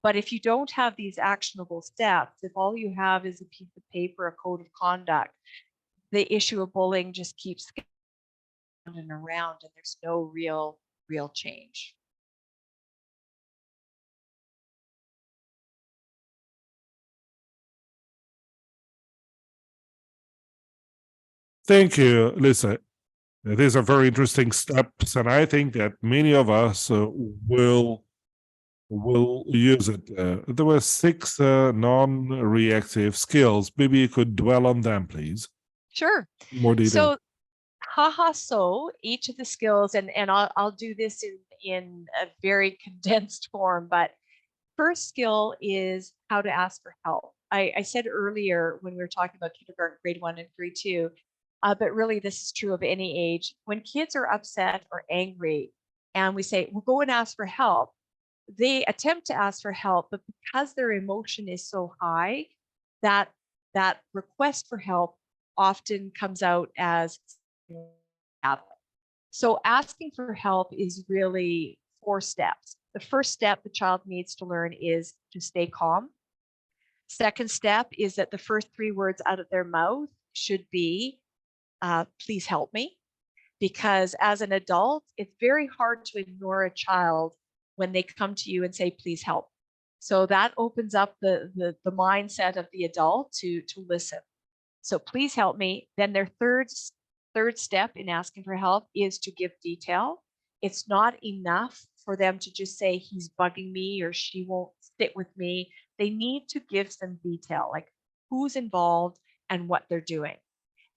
But if you don't have these actionable steps, if all you have is a piece of paper, a code of conduct, the issue of bullying just keeps around and around, and there's no real change. Thank you, Lisa. These are very interesting steps, and I think that many of us will use it. There were 6 non-reactive skills. Maybe you could dwell on them, please. Sure. More detail. So, so each of the skills, and I'll do this in a very condensed form, but first skill is how to ask for help. I said earlier when we were talking about kindergarten, grade 1 and grade 2, but really this is true of any age. When kids are upset or angry and we say, well, go and ask for help, they attempt to ask for help, but because their emotion is so high, that request for help often comes out as so asking for help is really 4 steps. The first step the child needs to learn is to stay calm. Second step is that the first 3 words out of their mouth should be, please help me. Because as an adult, it's very hard to ignore a child when they come to you and say, please help. So that opens up the mindset of the adult to listen. So please help me. Then their third step in asking for help is to give detail. It's not enough for them to just say he's bugging me or she won't sit with me. They need to give some detail, like who's involved and what they're doing.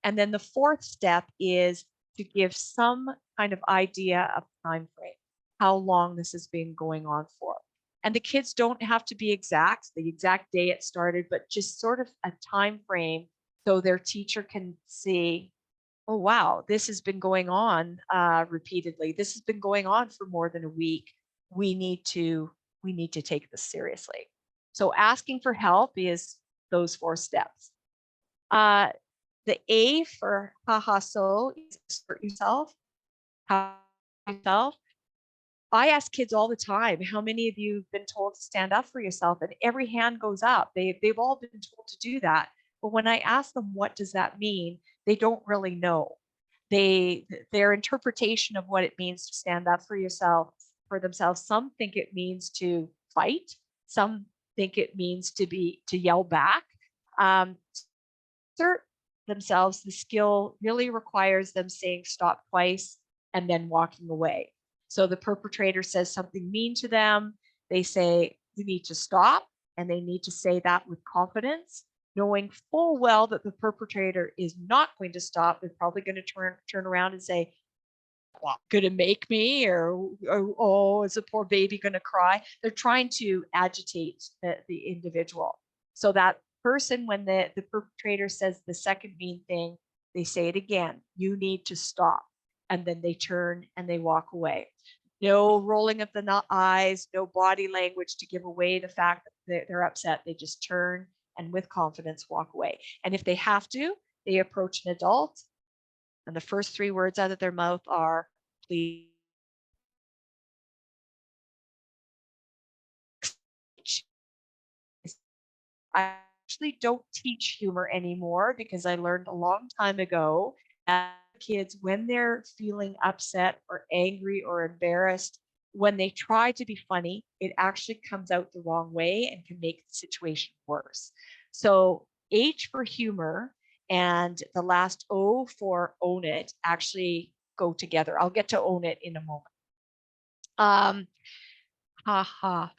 And then the fourth step is to give some kind of idea of time frame, how long this has been going on for. And the kids don't have to be exact, the exact day it started, but just sort of a time frame so their teacher can see, oh, wow, this has been going on repeatedly. This has been going on for more than a week. We need to take this seriously. So asking for help is those 4 steps. The A for so is assert yourself. Yourself. I ask kids all the time, how many of you have been told to stand up for yourself? And every hand goes up. They've all been told to do that. But when I ask them, what does that mean? They don't really know. Their interpretation of what it means to stand up for themselves. Some think it means to fight. Some think it means to yell back. Assert themselves, the skill really requires them saying stop twice and then walking away. So the perpetrator says something mean to them. They say, you need to stop. And they need to say that with confidence, knowing full well that the perpetrator is not going to stop. They're probably going to turn around and say, well, going to make me, or oh, is a poor baby going to cry? They're trying to agitate the individual. So that person, when the perpetrator says the second mean thing, they say it again, you need to stop. And then they turn and they walk away. No rolling of the eyes, no body language to give away the fact that they're upset, they just turn and with confidence walk away. And if they have to, they approach an adult, and the first 3 words out of their mouth are, please. I actually don't teach humor anymore because I learned a long time ago that kids, when they're feeling upset or angry or embarrassed, when they try to be funny, it actually comes out the wrong way and can make the situation worse. So H for humor and the last O for own it actually go together. I'll get to own it in a moment.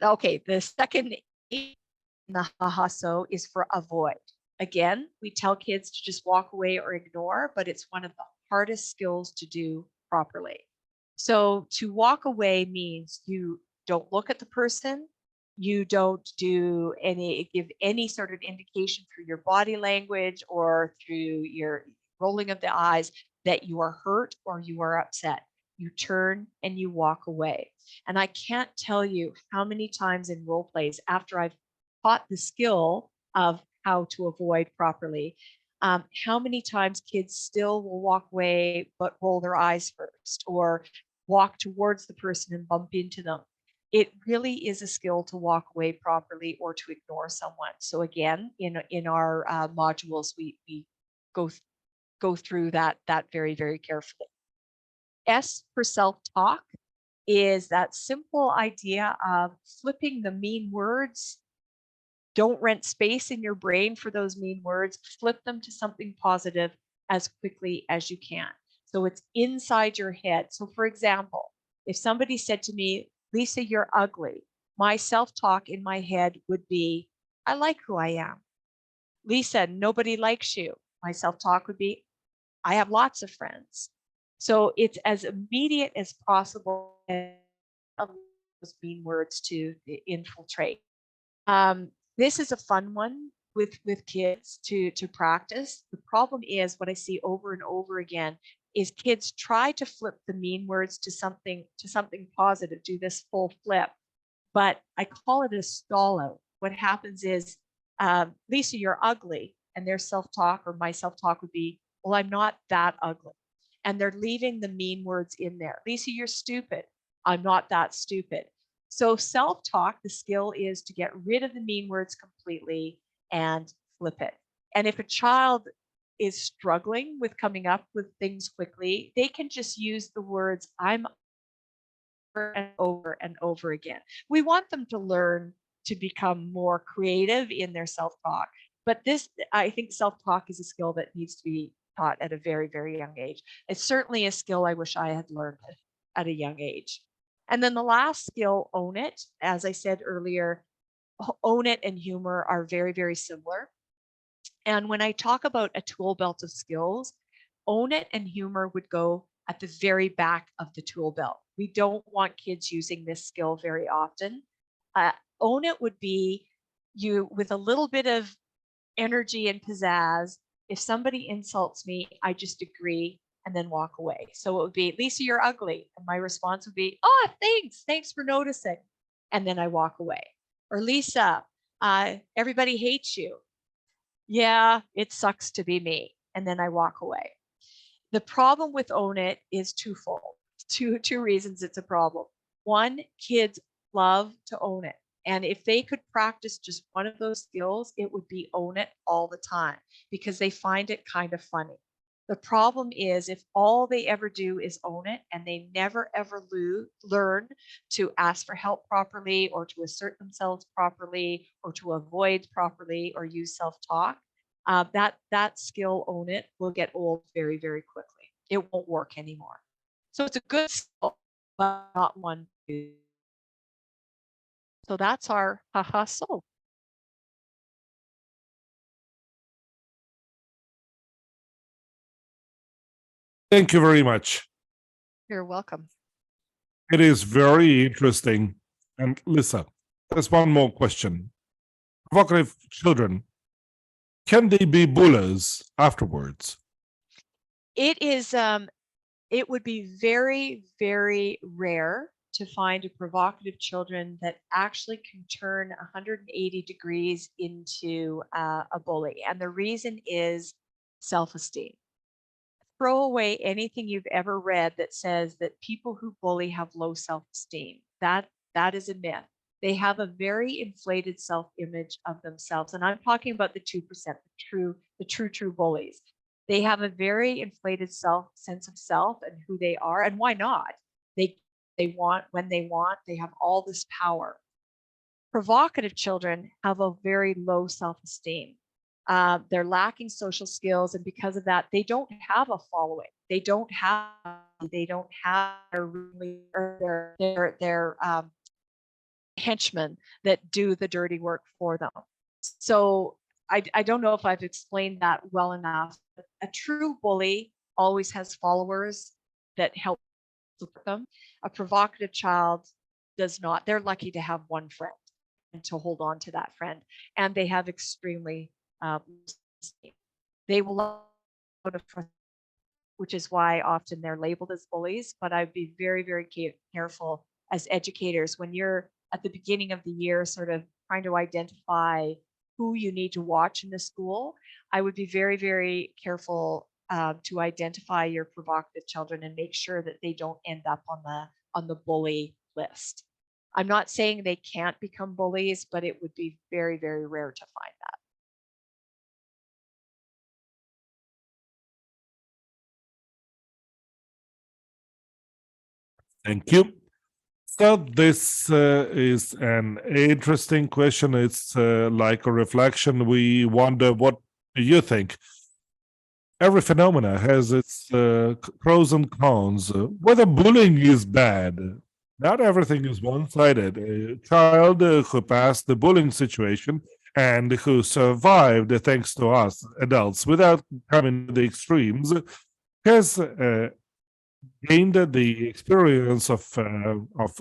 Okay, the second in the so is for avoid. Again, we tell kids to just walk away or ignore, but it's one of the hardest skills to do properly. So to walk away means you don't look at the person, you don't give any sort of indication through your body language or through your rolling of the eyes that you are hurt or you are upset. You turn and you walk away. And I can't tell you how many times in role plays after I've taught the skill of how to avoid properly, how many times kids still will walk away but roll their eyes first or walk towards the person and bump into them. It really is a skill to walk away properly or to ignore someone. So again, in our modules, we go through that very, very carefully. S for self-talk is that simple idea of flipping the mean words. Don't rent space in your brain for those mean words. Flip them to something positive as quickly as you can. So it's inside your head. So for example, if somebody said to me, Lisa, you're ugly, my self-talk in my head would be, I like who I am. Lisa, nobody likes you. My self-talk would be, I have lots of friends. So it's as immediate as possible and those mean words to infiltrate. This is a fun one with kids to practice. The problem is what I see over and over again is kids try to flip the mean words to something positive, do this full flip, but I call it a stall out. What happens is, Lisa, you're ugly, and their self-talk or my self-talk would be, well, I'm not that ugly. And they're leaving the mean words in there. Lisa, you're stupid. I'm not that stupid. So self-talk, the skill is to get rid of the mean words completely and flip it. And if a child is struggling with coming up with things quickly, they can just use the words I'm over and over again. We want them to learn to become more creative in their self-talk. But I think self-talk is a skill that needs to be taught at a very, very young age. It's certainly a skill I wish I had learned at a young age. And then the last skill, own it. As I said earlier, own it and humor are very, very similar. And when I talk about a tool belt of skills, own it and humor would go at the very back of the tool belt. We don't want kids using this skill very often. Own it would be you with a little bit of energy and pizzazz. If somebody insults me, I just agree and then walk away. So it would be, Lisa, you're ugly. And my response would be, oh, thanks for noticing. And then I walk away. Or Lisa, everybody hates you. Yeah, it sucks to be me. And then I walk away. The problem with own it is twofold. Two reasons it's a problem. One, kids love to own it. And if they could practice just one of those skills, it would be own it all the time because they find it kind of funny. The problem is if all they ever do is own it and they never ever learn to ask for help properly or to assert themselves properly or to avoid properly or use self-talk, that skill, own it, will get old very, very quickly. It won't work anymore. So it's a good skill, but not one to. So that's our so. Thank you very much. You're welcome. It is very interesting. And Lisa, there's one more question. Provocative children, can they be bullies afterwards? It would be very, very rare to find a provocative children that actually can turn 180 degrees into a bully. And the reason is self-esteem. Throw away anything you've ever read that says that people who bully have low self-esteem. That is a myth. They have a very inflated self-image of themselves. And I'm talking about the 2%, the true bullies. They have a very inflated sense of self and who they are. And why not? They want when they want, they have all this power. Provocative children have a very low self-esteem. They're lacking social skills, and because of that, they don't have a following. They don't have their henchmen that do the dirty work for them. So I don't know if I've explained that well enough. A true bully always has followers that help support them. A provocative child does not. They're lucky to have one friend and to hold on to that friend, and they have extremely they will, which is why often they're labeled as bullies. But I'd be very careful as educators when you're at the beginning of the year sort of trying to identify who you need to watch in the school. I would be very careful to identify your provocative children and make sure that they don't end up on the bully list. I'm not saying they can't become bullies, but it would be very rare to find that. Thank you. So this is an interesting question. It's like a reflection. We wonder, what do you think? Every phenomena has its pros and cons. Whether bullying is bad, not everything is one-sided. A child who passed the bullying situation and who survived, thanks to us adults, without coming to the extremes, has gained the experience of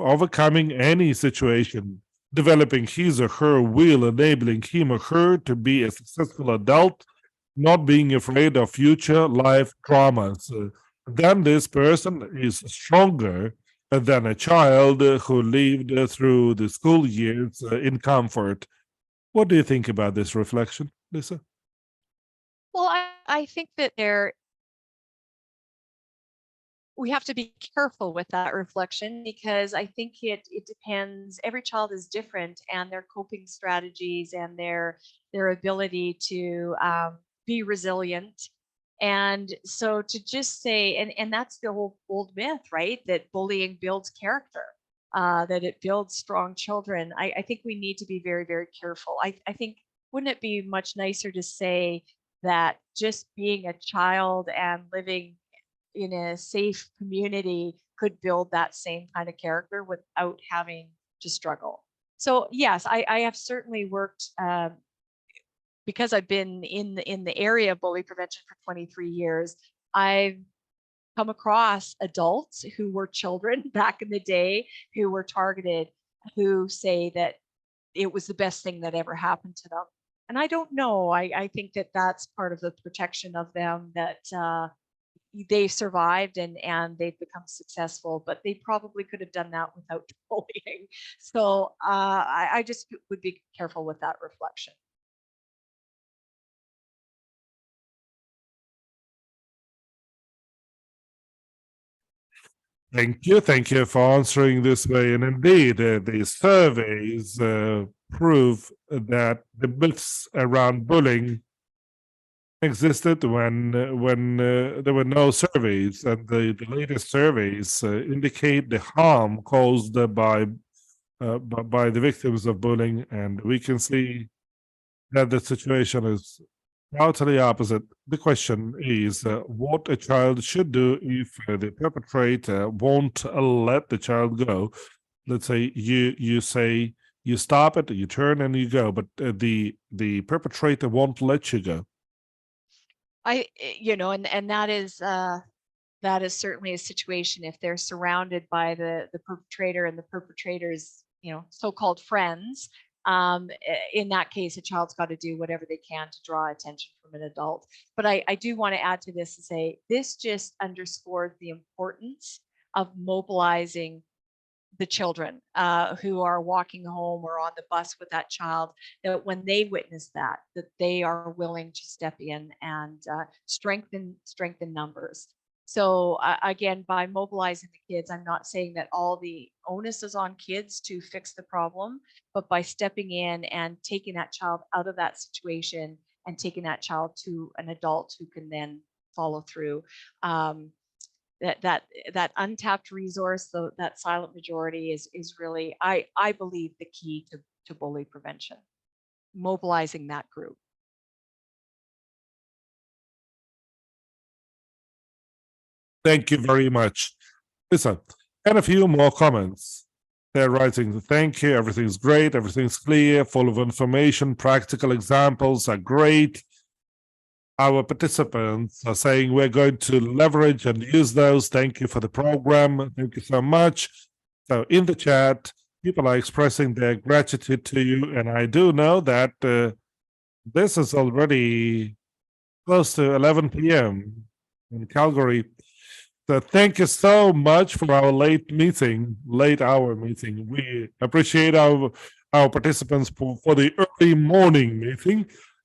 overcoming any situation, developing his or her will, enabling him or her to be a successful adult, not being afraid of future life dramas. Then this person is stronger than a child who lived through the school years in comfort. What do you think about this reflection, Lisa? Well, I think that we have to be careful with that reflection because I think it depends. Every child is different, and their coping strategies and their ability to be resilient. And so to just say, and that's the whole old myth, right? That bullying builds character, that it builds strong children. I think we need to be very careful. I think, wouldn't it be much nicer to say that just being a child and living in a safe community could build that same kind of character without having to struggle? So yes, I have certainly worked because I've been in the area of bully prevention for 23 years. I've come across adults who were children back in the day who were targeted, who say that it was the best thing that ever happened to them. And I don't know. I think that that's part of the protection of them, that they survived and they've become successful, but they probably could have done that without bullying. So I just would be careful with that reflection. Thank you for answering this way. And indeed, the surveys prove that the myths around bullying existed when there were no surveys, and the latest surveys indicate the harm caused by the victims of bullying, and we can see that the situation is totally opposite. The question is what a child should do if the perpetrator won't let the child go. Let's say you say you stop it, you turn and you go, but the perpetrator won't let you go. And that is certainly a situation if they're surrounded by the perpetrator and the perpetrator's, so-called friends. In that case, a child's got to do whatever they can to draw attention from an adult. But I do want to add to this and say this just underscores the importance of mobilizing the children who are walking home or on the bus with that child, that when they witness that they are willing to step in and strengthen numbers. So again, by mobilizing the kids, I'm not saying that all the onus is on kids to fix the problem, but by stepping in and taking that child out of that situation and taking that child to an adult who can then follow through. That untapped resource, though, that silent majority is really, I believe, the key to bully prevention, mobilizing that group. Thank you very much. Listen, and a few more comments. They're writing, thank you, everything's great, everything's clear, full of information, practical examples are great. Our participants are saying we're going to leverage and use those. Thank you for the program. Thank you so much. So in the chat, people are expressing their gratitude to you. And I do know that this is already close to 11 p.m. in Calgary. So thank you so much for our late hour meeting. We appreciate our participants for the early morning meeting.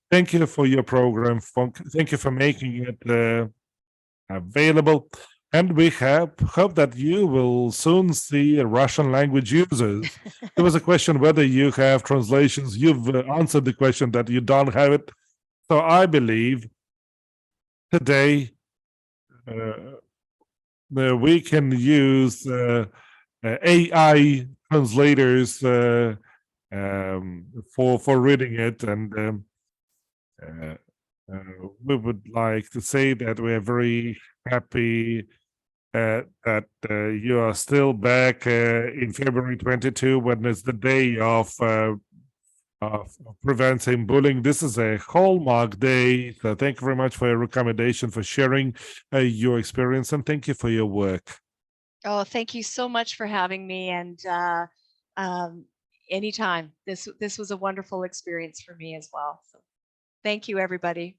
Thank you for your program. Thank you for making it available. And we hope that you will soon see Russian language users. There was a question whether you have translations. You've answered the question that you don't have it. So I believe today we can use AI translators for reading it, and we would like to say that we are very happy that you are still back in February 22, when it's the day of preventing bullying. This is a hallmark day. So thank you very much for your recommendation, for sharing your experience, and thank you for your work. Oh, thank you so much for having me. And anytime. This was a wonderful experience for me as well. So thank you, everybody.